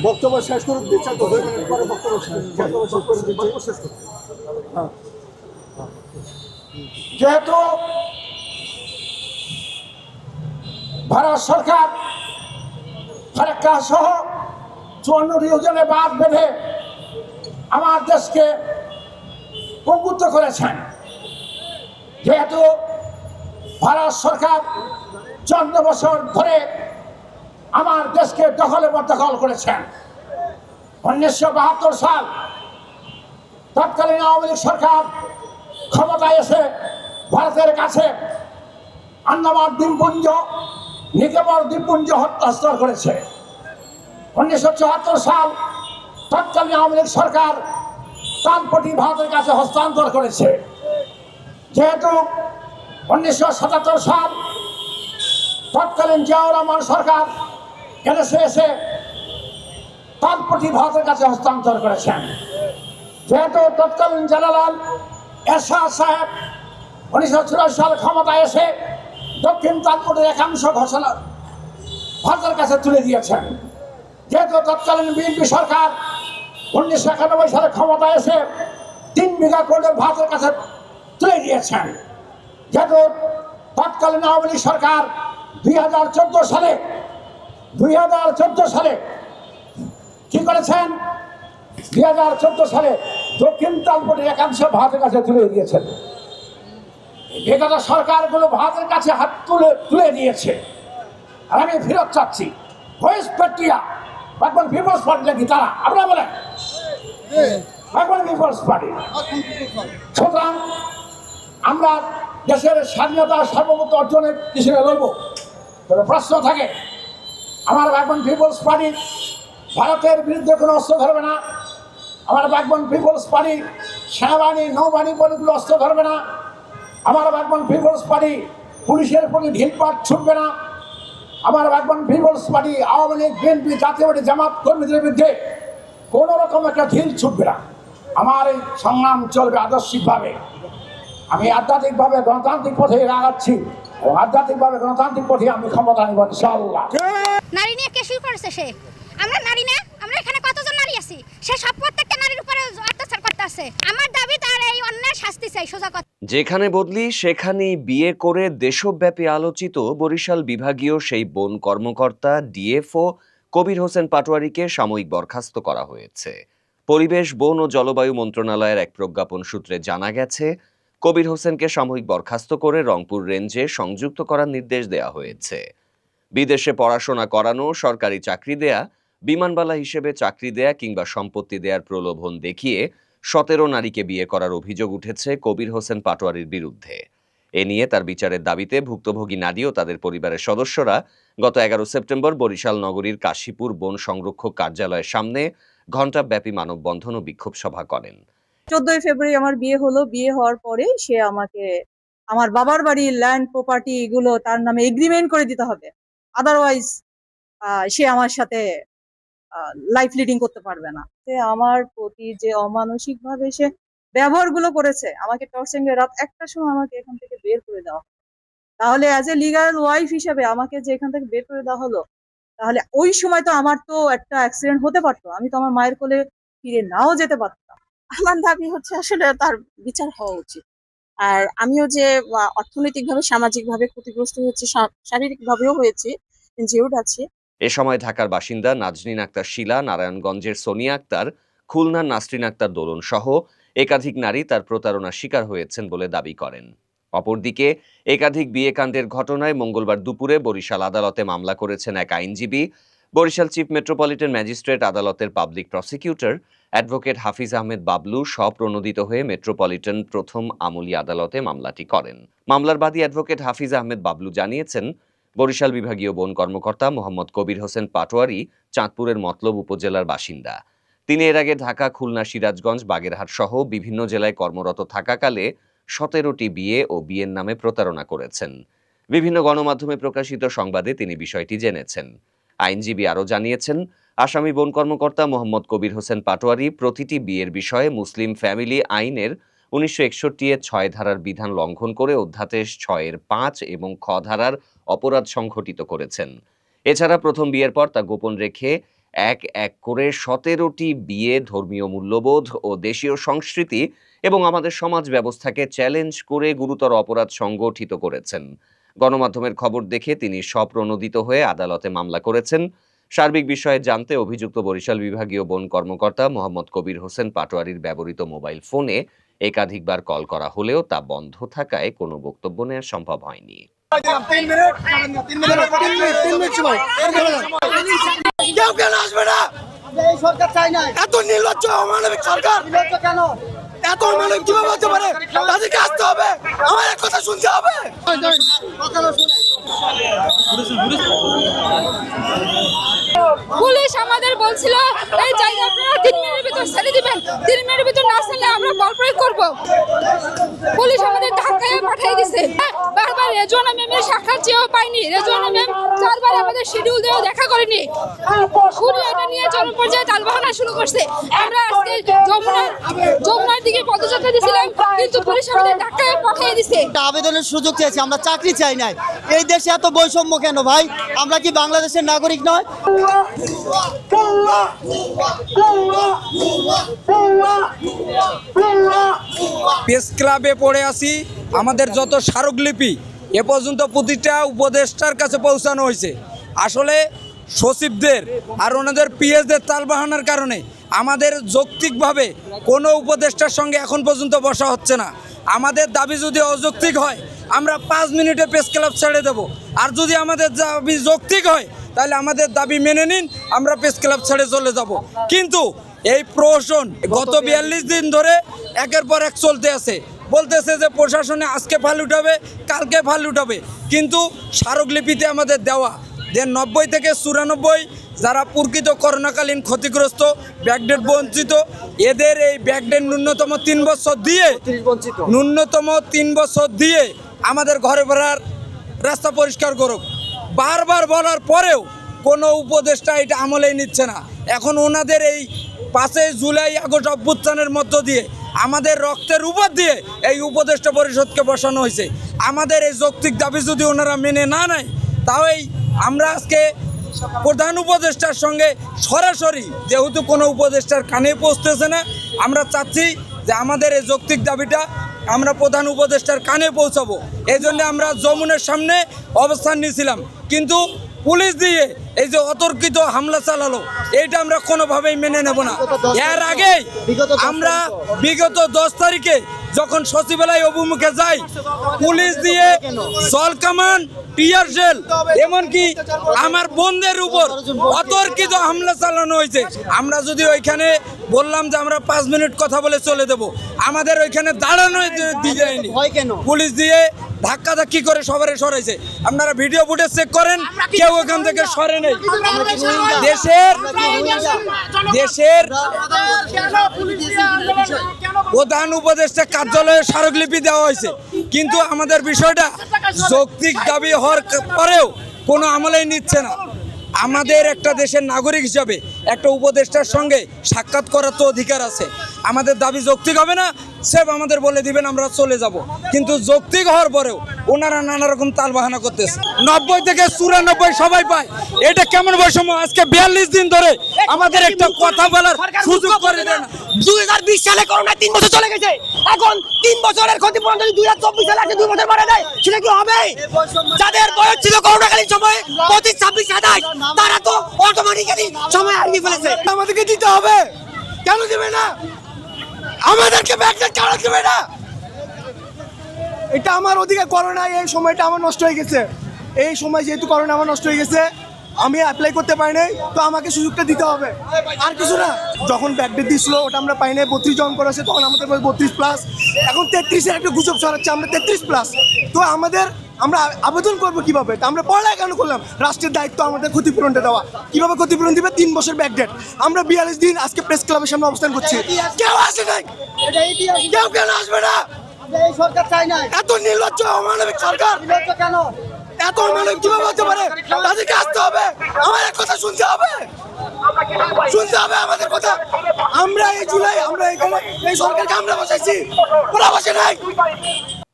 বক্তব্য শেষ করুন। যেহেতু ভারত সরকার ফারাক্কা সহ 54টি ইউনিয়নে বাঁধ বেঁধে আমার দেশকে পঙ্গুত্ব করেছেন, যেহেতু ভারত সরকার 14 বছর ধরে আমার দেশকে দখলে বদখল করেছেন, 1972 সাল তৎকালীন আওয়ামী লীগ সরকার ক্ষমতায় এসে ভারতের কাছে আন্দামান দ্বীপপুঞ্জ নিকোবর দ্বীপপুঞ্জ হস্তান্তর করেছে। 1974 সাল তৎকালীন আওয়ামী লীগ সরকার তালপটি ভারতের কাছে হস্তান্তর করেছে। যেহেতু 1977 সাল তৎকালীন জিয়াউর রহমান সরকার এদেশে এসে তালপটি ভারতের কাছে হস্তান্তর করেছেন। যেহেতু তৎকালীন জেনারেল এরশাদ সাহেব 1984 সাল ক্ষমতায় এসে দক্ষিণ তালপটির একাংশ ঘোষণা ভারতের কাছে তুলে দিয়েছেন। যেহেতু তৎকালীন বিএনপি সরকার 1991 সালে ক্ষমতায় এসে 3 বিঘা করিডোর ভারতের কাছে তুলে দিয়েছেন। যেহেতু তৎকালীন আওয়ামী লীগ সরকার 2014 সালে কি করেছেন? 2014 সালে দক্ষিণ তালপটির একাংশ ভারতের কাছে তুলে দিয়েছেন। বিগত সরকারগুলো ভারতের কাছে হাত তুলে দিয়েছে। আর আমি ফেরত চাচ্ছি হোয়েস পেট্রিয়া বাকমান পিপলস পার্টি নাকি তারা? আপনারা বলেন বাকমান পিপলস পার্টি। সুতরাং আমরা দেশের স্বাধীনতা সার্বভৌমত্ব অর্জনের পিছনে লড়ব। তবে প্রশ্ন থাকে, আমার বাকমান পিপলস পার্টি ভারতের বিরুদ্ধে কোনো অস্ত্র ধরবে না। আমার বাকমান পিপলস পার্টি সেনাবাহিনী নৌবাহিনী বলগুলো অস্ত্র ধরবে না। আমার বাকমান পিপলস পার্টি পুলিশের প্রতি ঢিলপাট ছুটবে না। আমার বাকমান people's party Awami League BNP Jatiya party Jamaat কর্মীদের বিরুদ্ধে কোনো রকম একটা ঢিল ছুটবে না। আমার এই সংগ্রাম চলবে আদর্শিকভাবে। আমি আধ্যাত্মিকভাবে গণতান্ত্রিক পথে আগাচ্ছি এবং আধ্যাত্মিকভাবে গণতান্ত্রিক পথে আমি ক্ষমতা নিব ইনশাআল্লাহ। নারী নিয়ে কে শুরু করেছে সে? আমরা নারী না? আমরা এখানে কতজন নারী আছি? সে সব প্রত্যেকটা নারীর উপরে অত্যাচার করতে আছে। আমার দাবি তার এই অন্যায় শাস্তি চাই, সোজা কথা। যেখানে বদলি সেখানেই বিয়ে করে দেশব্যাপী আলোচিত বরিশাল বিভাগীয় সেই বন কর্মকর্তা ডিএফও কবির হোসেন পাটোয়ারিকে সাময়িক বরখাস্ত করা হয়েছে। পরিবেশ, বন ও জলবায়ু মন্ত্রণালয়ের এক প্রজ্ঞাপন সূত্রে জানা গেছে, কবির হোসেনকে সাময়িক বরখাস্ত করে রংপুর রেঞ্জে সংযুক্ত করার নির্দেশ দেওয়া হয়েছে। বিদেশে পড়াশোনা করানো, সরকারি চাকরি দেয়া, বিমানবালা হিসেবে চাকরি দেয়া কিংবা সম্পত্তি দেয়ার প্রলোভন দেখিয়ে 17 নারীকে বিয়ে করার অভিযোগ উঠেছে কবির হোসেন পাটোয়ারির বিরুদ্ধে। এ নিয়ে তার বিচারের দাবিতে ভুক্তভোগী নারী ও তাদের পরিবারের সদস্যরা গত 11 সেপ্টেম্বর বরিশাল নগরীর কাশীপুর বন সংরক্ষক কার্যালয়ের সামনে ঘণ্টাব্যাপী মানববন্ধন ও বিক্ষোভ সভা করেন। 14 ফেব্রুয়ারি আমার বিয়ে হলো। বিয়ে হওয়ার পরে সে আমাকে আমার বাবার বাড়ির ল্যান্ড প্রপার্টি এগুলো তার নামে এগ্রিমেন্ট করে দিতে হবে, আদারওয়াইজ সে আমার সাথে লাইফ লিডিং করতে পারবে না। সে আমার প্রতি যে অমানসিক ভাবে সে ব্যবহারগুলো করেছে, আমাকে টর্চারিং রাত 1টার সময় আমাকে এখান থেকে বের করে দেওয়া, তাহলে অ্যাজ এ লিগ্যাল ওয়াইফ হিসেবে আমাকে যে এখান থেকে বের করে দেওয়া হলো, তাহলে ওই সময় তো আমার তো একটা অ্যাক্সিডেন্ট হতে পারতো, আমি তো আমার মায়ের কোলে ফিরে নাও যেতে পারতাম। আমার দাবি হচ্ছে আসলে তার বিচার হওয়া উচিত। আর আমিও যে অর্থনৈতিকভাবে সামাজিকভাবে ক্ষতিগ্রস্ত হচ্ছে, শারীরিকভাবেও হয়েছে, ইনজিউর্ড আছে। এ সময় ঢাকার বাসিন্দা নাজনীন আক্তার শিলা, নারায়ণগঞ্জের সোনিয়া আক্তার, খুলনার নাসরিন আক্তার দোলন সহ একাধিক নারী তার প্রতারণার শিকার হয়েছেন বলে দাবি করেন। অপরদিকে একাধিক বিয়েকাণ্ডের ঘটনায় মঙ্গলবার দুপুরে বরিশাল আদালতে মামলা করেছেন এক আইনজীবী। বরিশাল চিফ মেট্রোপলিটন ম্যাজিস্ট্রেট আদালতের পাবলিক প্রসিকিউটর অ্যাডভোকেট হাফিজ আহমেদ বাবলু স্বপ্রণোদিত হয়ে মেট্রোপলিটন প্রথম আমলি আদালতে মামলাটি করেন। মামলার বাদী অ্যাডভোকেট হাফিজ আহমেদ বাবলু জানিয়েছেন, বরিশাল বিভাগীয় বন কর্মকর্তা মোহাম্মদ কবির হোসেন পাটোয়ারি চাঁদপুরের মতলব উপজেলার বাসিন্দা। তিনি এর আগে ঢাকা, খুলনা, সিরাজগঞ্জ, বাগেরহাট সহ বিভিন্ন জেলায় কর্মরত থাকাকালে 17টি বিয়ে ও বিয়ের নামে প্রতারণা করেছেন। বিভিন্ন গণমাধ্যমে প্রকাশিত সংবাদে তিনি বিষয়টি জেনেছেন। আইনজীবী আরও জানিয়েছেন, আসামি বন কর্মকর্তা মোহাম্মদ কবির হোসেন পাটোয়ারি প্রতিটি বিয়ের বিষয়ে মুসলিম ফ্যামিলি আইনের 1961 6 ধারার বিধান লঙ্ঘন করে অধ্যাদেশ 6 5 এবং খ ধারার অপরাধ সংঘটিত করেছেন। এছাড়া প্রথম বিয়ের পর তা গোপন রেখে এক এক করে 17টি বিয়ে ধর্মীয় মূল্যবোধ ও দেশীয় সংস্কৃতি এবং আমাদের সমাজ ব্যবস্থাকে চ্যালেঞ্জ করে গুরুতর অপরাধ সংগঠিত করেছেন। গণমাধ্যমের খবর দেখে তিনি স্বপ্রণোদিত হয়ে আদালতে মামলা করেছেন। সার্বিক বিষয়ে জানতে অভিযুক্ত বরিশাল বিভাগীয় বন কর্মকর্তা মোহাম্মদ কবির হোসেন পাটোয়ারির ব্যবহৃত মোবাইল ফোনে একাধিকবার কল করা হলেও তা বন্ধ থাকায় কোনো বক্তব্য নেওয়া সম্ভব হয়নি। এত নির্লজ্জ অমানবিক সরকার কেন? এত মানুষ কিভাবে হতে পারে? তাদেরকে আসতে হবে, আমার এক কথা শুনতে হবে। পুলিশ আমাদের বলছিল এই জায়গা আপনারা 3 মিনিটের ভিতর ছেড়ে দিবেন, 3 মিনিটের ভিতর না ছাড়লে আমরা বল প্রয়োগ করব। পুলিশ আমাদের ঢাকায় পাঠিয়ে দিছে। বারবার রেজওয়ানা ম্যামের সাক্ষাৎ চেয়েও পাইনি। রেজওয়ানা ম্যাম 4 বার আমাদের শিডিউল দিয়েও দেখা করেনি। পুরো এটা নিয়ে চরম পর্যায়ে তালবাহানা শুরু করছে। আমরা আজকে যমুনার দিকে পদযাত্রা দিয়েছিলাম, কিন্তু পুলিশ আমাদের ঢাকায় পাঠিয়ে দিছে। আবেদনের সুযোগ চেয়েছি, আমরা চাকরি চাই নাই। এই দেশে এত বৈষম্য কেন ভাই? আমরা কি বাংলাদেশের নাগরিক নয়? প্রেস ক্লাবে পড়ে আসি, আমাদের যত স্মারকলিপি এ পর্যন্ত প্রতিটা উপদেষ্টার কাছে পৌঁছানো হয়েছে। আসলে সচিবদের আর ওনাদের পিএসদের তালবাহানার কারণে আমাদের যৌক্তিকভাবে কোনো উপদেষ্টার সঙ্গে এখন পর্যন্ত বসা হচ্ছে না। আমাদের দাবি যদি অযৌক্তিক হয় আমরা 5 মিনিটে প্রেস ক্লাব ছেড়ে দেব, আর যদি আমাদের দাবি যৌক্তিক হয় তাহলে আমাদের দাবি মেনে নিন, আমরা প্রেস ক্লাব ছেড়ে চলে যাব। কিন্তু এই প্রশাসন গত 42 দিন ধরে একের পর এক চলতে আছে, বলতেছে যে প্রশাসনে আজকে ফাল উঠাবে, কালকে ফাল উঠাবে, কিন্তু স্মারকলিপিতে আমাদের দেওয়া যে 90 থেকে 94 যারা প্রকৃত করোনাকালীন ক্ষতিগ্রস্ত ব্যাকডেট বঞ্চিত, এদের এই ব্যাকডেট ন্যূনতম 3 বছর দিয়ে আমাদের ঘরে ফেরার রাস্তা পরিষ্কার করুক। বারবার বলার পরেও কোনো উপদেষ্টা এটা আমলেই নিচ্ছে না। এখন ওনাদের এই 5 জুলাই আগস্ট অভ্যুত্থানের মধ্য দিয়ে আমাদের রক্তের উপর দিয়ে এই উপদেষ্টা পরিষদকে বসানো হয়েছে। আমাদের এই যৌক্তিক দাবি যদি ওনারা মেনে না নেয়, তাহলে আমরা আজকে প্রধান উপদেষ্টার সঙ্গে সরাসরি, যেহেতু কোনো উপদেষ্টার কানে পৌঁছতেছে না, আমরা চাচ্ছি যে আমাদের এই যৌক্তিক দাবিটা আমরা প্রধান উপদেষ্টার কানে পৌঁছাবো। এই জন্য আমরা যমুনের সামনে অবস্থান নিয়েছিলাম, কিন্তু পুলিশ দিয়ে এই যে অতর্কিত হামলা চালালো, এইটা আমরা কোনোভাবেই মেনে নেব না। এর আগে আমরা বিগত 10 তারিখে যখন সচিবালয় অভিমুখে যাই, পুলিশ দিয়ে জল কামান, টিয়ার শেল, এমনকি আমার বোনদের উপর অতর্কিত হামলা চালানো হয়েছে। আমরা যদি ওইখানে বললাম যে আমরা 5 মিনিট কথা বলে চলে দেব, আমাদের ওইখানে দাঁড়ানো দিয়েনি, পুলিশ দিয়ে ধাক্কাধাক্কি করে সবারে সরাইছে। আপনারা ভিডিও ফুটেজ চেক করেন, কেউ ওখান থেকে সরে নেই। দেশের প্রধান উপদেষ্টা কার্যালয়ে স্মারকলিপি দেওয়া হয়েছে, কিন্তু আমাদের বিষয়টা যৌক্তিক দাবি হওয়ার পরেও কোনো আমলেই নিচ্ছে না। আমাদের একটা দেশের নাগরিক হিসাবে একটা উপদেষ্টার সঙ্গে সাক্ষাৎ করার তো অধিকার আছে। আমাদের দাবি যৌক্তিক হবে না, সেব আমাদের বলে দিবেন, আমরা চলে যাব। কিন্তু যৌক্তিক হওয়ার পরেও ওনারা নানা রকম তালবাহানা করতেছে। 90 থেকে 94 সবাই পায়, এটা কেমন বৈষম্য? আজকে 42 দিন ধরে আমাদের একটা কথা বলার সুযোগ করে দেন। 2020 সালে করোনা 3 বছর চলে গেছে, এখন 3 বছরের ক্ষতিপূরণ যদি 2024 সালে আসে 2 বছর পরে দেয়, সেটা কি হবে? যাদের বয়স ছিল করোনাকালীন সময়ে 25, 26, 27, তারা তো অটোমেটিক্যালি সময় হারিয়ে ফেলেছে। আমাদেরকে দিতে হবে, কেন দেবে না? আমাদেরকে ব্যাকডেট কেন দেবে না? এটা আমার অধিকার। করোনা এই সময়টা আমার নষ্ট হয়ে গেছে, এই সময় যেহেতু করোনা আমার নষ্ট হয়ে গেছে, আমি অ্যাপ্লাই করতে পারি নাই, তো আমাকে সুযোগটা দিতে হবে, আর কিছু না। যখন ব্যাকডেট দিয়েছিল ওটা আমরা পাই নাই, 32 জন করেছে, তখন আমাদের 32+, এখন 33-এর একটা গুজব ছড়াচ্ছে আমরা 33+। তো আমরা আবেদন করবো কিভাবে? তা আমরা পড়ালেখা কেন করলাম? রাষ্ট্রের দায়িত্ব আমাদের ক্ষতিপূরণটা দেওয়া। কিভাবে ক্ষতিপূরণ দিবে? 3 বছর ব্যাকডেট। আমরা 42 দিন আজকে প্রেস ক্লাবের সামনে অবস্থান করছি, কেউ আসে নাই, কেউ কেন আসবে না? সরকার চাই না, এত নির্লজ্জ অমানবিক সরকার কেন? এত অমানবিক কিভাবে হতে পারে? তাদেরকে আসতে হবে, আমার এক কথা শুনতে হবে আমাদের কথা। আমরা এই জুলাই আমরা এখানে এই সরকারকে আমরা বসাইছি, ওরা বসে নাই।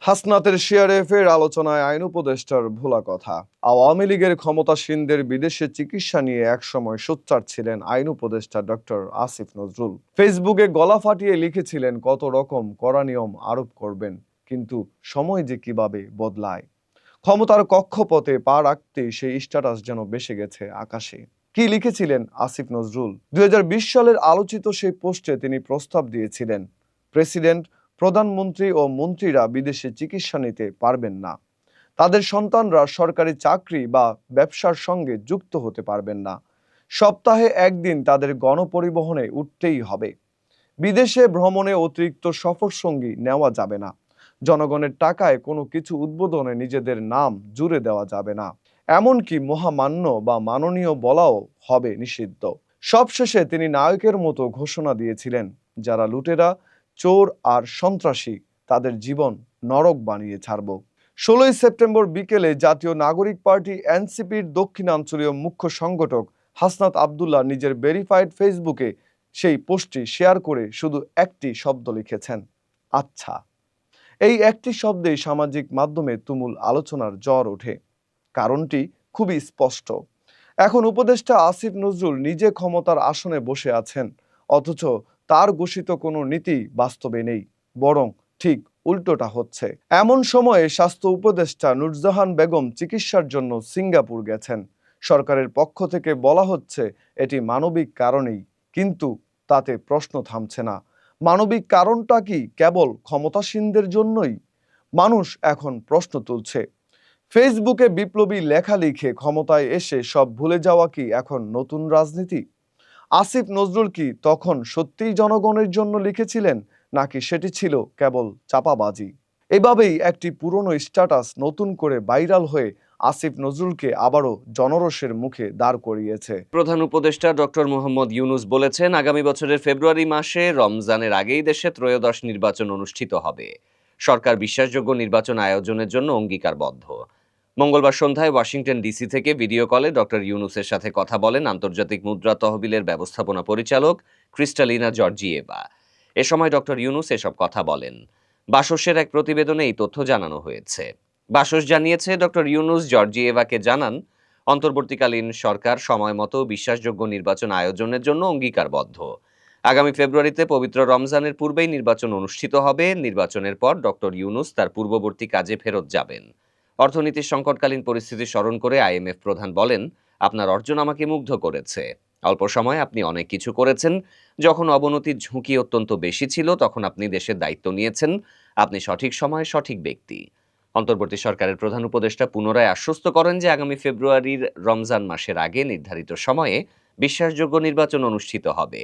হাসনাতের সিআরএফের আলোচনায় আইন উপদেষ্টার ভোলা কথা। আওয়ামী লীগের ক্ষমতাসীনদের বিদেশে চিকিৎসা নিয়ে একসময় সোচ্চার ছিলেন আইন উপদেষ্টা ডক্টর আসিফ নজরুল। ফেসবুকে গলা ফাটিয়ে লিখেছিলেন কত রকম কড়া নিয়ম আরোপ করবেন, কিন্তু সময় যে কিভাবে বদলায়। ক্ষমতার কক্ষপথে পা রাখতেই সেই স্ট্যাটাস যেন ভেসে গেছে আকাশে। কি লিখেছিলেন আসিফ নজরুল? 2020 সালের আলোচিত সেই পোস্টে তিনি প্রস্তাব দিয়েছিলেন প্রেসিডেন্ট, প্রধানমন্ত্রী ও মন্ত্রীরা বিদেশে চিকিৎসা নিতে পারবেন না, তাদের সন্তানরা সরকারি চাকরি বা ব্যবসার সঙ্গে যুক্ত হতে পারবেন না, সপ্তাহে একদিন তাদের গণপরিবহনে উঠতেই হবে। বিদেশে ভ্রমণে অতিরিক্ত সফরসঙ্গী নেওয়া যাবে না। জনগণের টাকায় কোনো কিছু উদ্বোধনে নিজেদের নাম জুড়ে দেওয়া যাবে না। এমনকি মহামান্য বা মাননীয় বলাও হবে নিষিদ্ধ। সবশেষে তিনি নায়কের মতো ঘোষণা দিয়েছিলেন, যারা লুটেরা, চোর আর সন্ত্রাসী তাদের জীবন নরক বানিয়ে ছাড়ব। 16 সেপ্টেম্বর বিকেলে জাতীয় নাগরিক পার্টি এনসিপির দক্ষিণাঞ্চলীয় মুখ্য সংগঠক হাসনাত আবদুল্লাহ নিজের ভেরিফাইড ফেসবুকে সেই পোস্টটি শেয়ার করে শুধু একটি শব্দ লিখেছেন, আচ্ছা। এই একটি শব্দেই সামাজিক মাধ্যমে তুমুল আলোচনার ঝড় ওঠে। কারণটি খুবই স্পষ্ট। এখন উপদেষ্টা আসিফ নজরুল নিজে ক্ষমতার আসনে বসে আছেন, অথচ তার ঘোষিত কোনো নীতি বাস্তবে নেই, বরং ঠিক উল্টোটা হচ্ছে। এমন সময়ে স্বাস্থ্য উপদেষ্টা নুরজাহান বেগম চিকিৎসার জন্য সিঙ্গাপুর গেছেন। সরকারের পক্ষ থেকে বলা হচ্ছে এটি মানবিক কারণেই, কিন্তু তাতে প্রশ্ন থামছে না। মানবিক কারণটা কি কেবল ক্ষমতাসীনদের জন্যই? মানুষ এখন প্রশ্ন তুলছে, ফেসবুকে বিপ্লবী লেখা লিখে ক্ষমতায় এসে সব ভুলে যাওয়া কি এখন নতুন রাজনীতি? আসিফ নজরুল কি তখন সত্যিই জনগণের জন্য লিখেছিলেন, নাকি সেটি ছিল কেবল চাপাবাজি? এভাবেই একটি পুরনো স্ট্যাটাস নতুন করে ভাইরাল হয়ে আসিফ নজরুলকে আবারও জনরোষের মুখে দাঁড় করিয়েছে। প্রধান উপদেষ্টা ডক্টর মোহাম্মদ ইউনূস বলেছেন, আগামী বছরের ফেব্রুয়ারি মাসে রমজানের আগেই দেশে ত্রয়োদশ নির্বাচন অনুষ্ঠিত হবে। সরকার বিশ্বাসযোগ্য নির্বাচন আয়োজনের জন্য অঙ্গীকারবদ্ধ। মঙ্গলবার সন্ধ্যায় ওয়াশিংটন ডিসি থেকে ভিডিও কলে ডক্টর ইউনূসের সাথে কথা বলেন আন্তর্জাতিক মুদ্রা তহবিলের ব্যবস্থাপনা পরিচালক ক্রিস্টালিনা জর্জিয়েভা। এ সময় ডক্টর ইউনূস এসব কথা বলেন। বাসসের এক প্রতিবেদনে এই তথ্য জানানো হয়েছে। বাসস জানিয়েছে, ডক্টর ইউনূস জর্জিয়েভাকে জানান, অন্তর্বর্তীকালীন সরকার সময়মতো বিশ্বাসযোগ্য নির্বাচন আয়োজনের জন্য অঙ্গীকারবদ্ধ। আগামী ফেব্রুয়ারিতে পবিত্র রমজানের পূর্বেই নির্বাচন অনুষ্ঠিত হবে। নির্বাচনের পর ডক্টর ইউনূস তার পূর্ববর্তী কাজে ফেরত যাবেন। অর্থনীতির সংকটকালীন পরিস্থিতি স্মরণ করে আইএমএফ প্রধান বলেন, আপনার অর্জন আমাকে মুগ্ধ করেছে। অল্প সময়ে আপনি অনেক কিছু করেছেন। যখন অবনতির ঝুঁকি অত্যন্ত বেশি ছিল, তখন আপনি দেশের দায়িত্ব নিয়েছেন। আপনি সঠিক সময়ে সঠিক ব্যক্তি। অন্তর্বর্তী সরকারের প্রধান উপদেষ্টা পুনরায় আশ্বস্ত করেন যে আগামী ফেব্রুয়ারির রমজান মাসের আগে নির্ধারিত সময়ে বিশ্বাসযোগ্য নির্বাচন অনুষ্ঠিত হবে।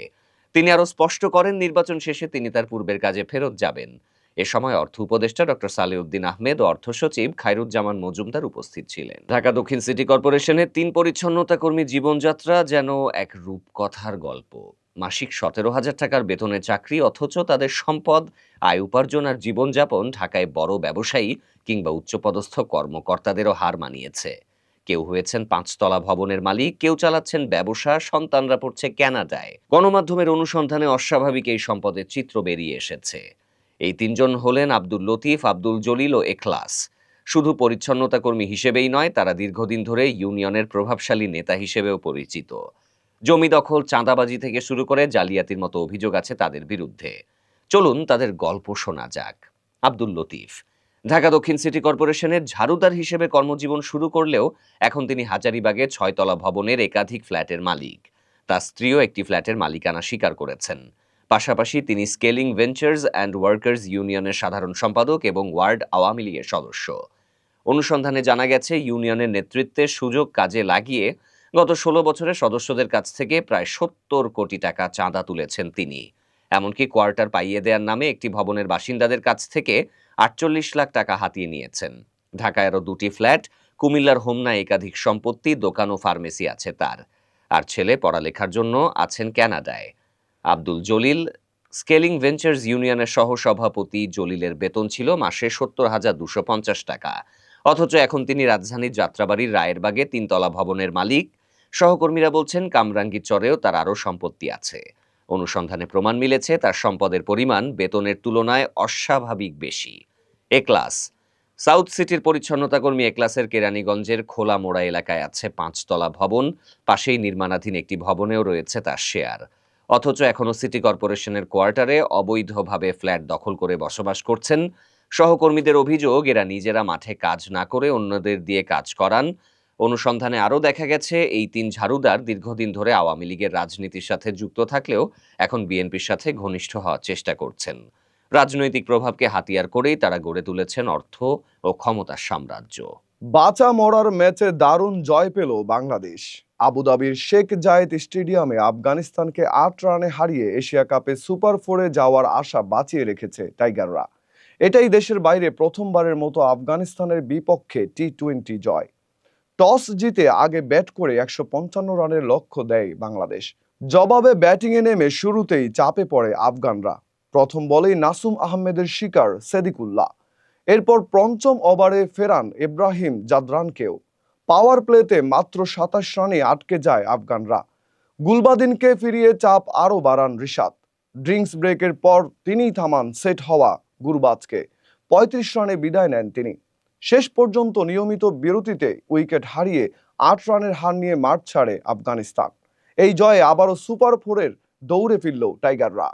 তিনি আরও স্পষ্ট করেন, নির্বাচন শেষে তিনি তার পূর্বের কাজে ফেরত যাবেন। এ সময় অর্থ উপদেষ্টা ডক্টর সালেউদ্দিন আহমেদ ও অর্থ সচিব খায়রুজ্জামান মজুমদার উপস্থিত ছিলেন। ঢাকা দক্ষিণ সিটি কর্পোরেশনের 3 পরিচ্ছন্নতা কর্মী জীবনযাত্রা যেন এক রূপকথার গল্প। মাসিক 17,000 টাকার বেতনে চাকরি, অথচ তাদের সম্পদ, আয় উপার্জন আর জীবনযাপন ঢাকায় বড় ব্যবসায়ী কিংবা উচ্চপদস্থ কর্মকর্তাদেরও হার মানিয়েছে। কেউ হয়েছেন 5 তলা ভবনের মালিক, কেউ চালাচ্ছেন ব্যবসা, সন্তানরা পড়ছে কানাডায়। গণমাধ্যমের অনুসন্ধানে অস্বাভাবিক এই সম্পদের চিত্র বেরিয়ে এসেছে। এই 3 জন হলেন আব্দুল লতিফ, আব্দুল জলিল ও এখলাস। শুধু পরিচ্ছন্নতা কর্মী হিসেবেই নয়, তারা দীর্ঘদিন ধরে ইউনিয়নের প্রভাবশালী নেতা হিসেবেও পরিচিত। জমি দখল, চাঁদাবাজি থেকে শুরু করে জালিয়াতির মতো অভিযোগ আছে তাদের বিরুদ্ধে। চলুন তাদের গল্প শোনা যাক। আব্দুল লতিফ ঢাকা দক্ষিণ সিটি কর্পোরেশনের ঝাড়ুদার হিসেবে কর্মজীবন শুরু করলেও এখন তিনি হাজারীবাগে 6 তলা ভবনের একাধিক ফ্ল্যাটের মালিক। তার স্ত্রীও একটি ফ্ল্যাটের মালিকানা স্বীকার করেছেন। পাশাপাশি তিনি স্কেলিং ভেঞ্চার্স অ্যান্ড ওয়ার্কার্স ইউনিয়নের সাধারণ সম্পাদক এবং ওয়ার্ড আওয়ামী লীগের সদস্য। অনুসন্ধানে জানা গেছে, ইউনিয়নের নেতৃত্বের সুযোগ কাজে লাগিয়ে গত 16 বছরে সদস্যদের কাছ থেকে প্রায় 70 কোটি টাকা চাঁদা তুলেছেন তিনি। এমনকি কোয়ার্টার পাইয়ে দেওয়ার নামে একটি ভবনের বাসিন্দাদের কাছ থেকে 48 লাখ টাকা হাতিয়ে নিয়েছেন। ঢাকায় আরও 2টি ফ্ল্যাট, কুমিল্লার হোমনায় একাধিক সম্পত্তি, দোকান ও ফার্মেসি আছে তার। আর ছেলে পড়ালেখার জন্য আছেন কানাডায়। আব্দুল জলিল স্কেলিং ভেঞ্চার্স ইউনিয়নের সহসভাপতি। জলিলের বেতন ছিল মাসে 70,250 টাকা, অথচ এখন তিনি রাজধানীর যাত্রাবাড়ির রায়েরবাগে 3 তলা ভবনের মালিক। সহকর্মীরা বলছেন, কামরাঙ্গীর চরেও তার আরও সম্পত্তি আছে। অনুসন্ধানে প্রমাণ মিলেছে তার সম্পদের পরিমাণ বেতনের তুলনায় অস্বাভাবিক বেশি। এক্লাস সাউথ সিটির পরিচ্ছন্নতা কর্মী এক্লাসের কেরানীগঞ্জের খোলা মোড়া এলাকায় আছে 5 তলা ভবন। পাশেই নির্মাণাধীন একটি ভবনেও রয়েছে তার শেয়ার। অথচ এখনও সিটি কর্পোরেশনের কোয়ার্টারে অবৈধভাবে ফ্ল্যাট দখল করে বসবাস করছেন। সহকর্মীদের অভিযোগ, এরা নিজেরা মাঠে কাজ না করে অন্যদের দিয়ে কাজ করান। অনুসন্ধানে আরও দেখা গেছে, এই 3 ঝাড়ুদার দীর্ঘদিন ধরে আওয়ামী লীগের রাজনীতির সাথে যুক্ত থাকলেও এখন বিএনপির সাথে ঘনিষ্ঠ হওয়ার চেষ্টা করছেন। রাজনৈতিক প্রভাবকে হাতিয়ার করেই তারা গড়ে তুলেছেন অর্থ ও ক্ষমতার সাম্রাজ্য। বাঁচা মরার ম্যাচে দারুণ জয় পেল বাংলাদেশ। আবুধাবির শেখ জায়েদ স্টেডিয়ামে আফগানিস্তানকে ৮ রানে হারিয়ে এশিয়া কাপে সুপার 4-এ যাওয়ার আশা বাঁচিয়ে রেখেছে টাইগাররা। এটাই দেশের বাইরে প্রথমবারের মতো আফগানিস্তানের বিপক্ষে টি-20 জয়। টস জিতে আগে ব্যাট করে ১৫৫ রানের লক্ষ্য দেয় বাংলাদেশ। জবাবে ব্যাটিংয়ে নেমে শুরুতেই চাপে পড়ে আফগানরা। প্রথম বলেই নাসুম আহমেদের শিকার সেদিকুল্লাহ। এরপর পঞ্চম ওভারে ফেরান ইব্রাহিম জাদরানকেও। পাওয়ার প্লেতে মাত্র ২৭ রানে আটকে যায় আফগানরা। গুলবাদিনকে ফিরিয়ে চাপ আরও বাড়ান রিশাদ। ড্রিঙ্কস ব্রেকের পর তিনিই থামান সেট হওয়া গুরবাজকে। ৩৫ রানে বিদায় নেন তিনি। শেষ পর্যন্ত নিয়মিত বিরতিতে উইকেট হারিয়ে ৮ রানের হার নিয়ে মাঠ ছাড়ে আফগানিস্তান। এই জয়ে আবারও সুপার 4-এর দৌড়ে ফিরল টাইগাররা।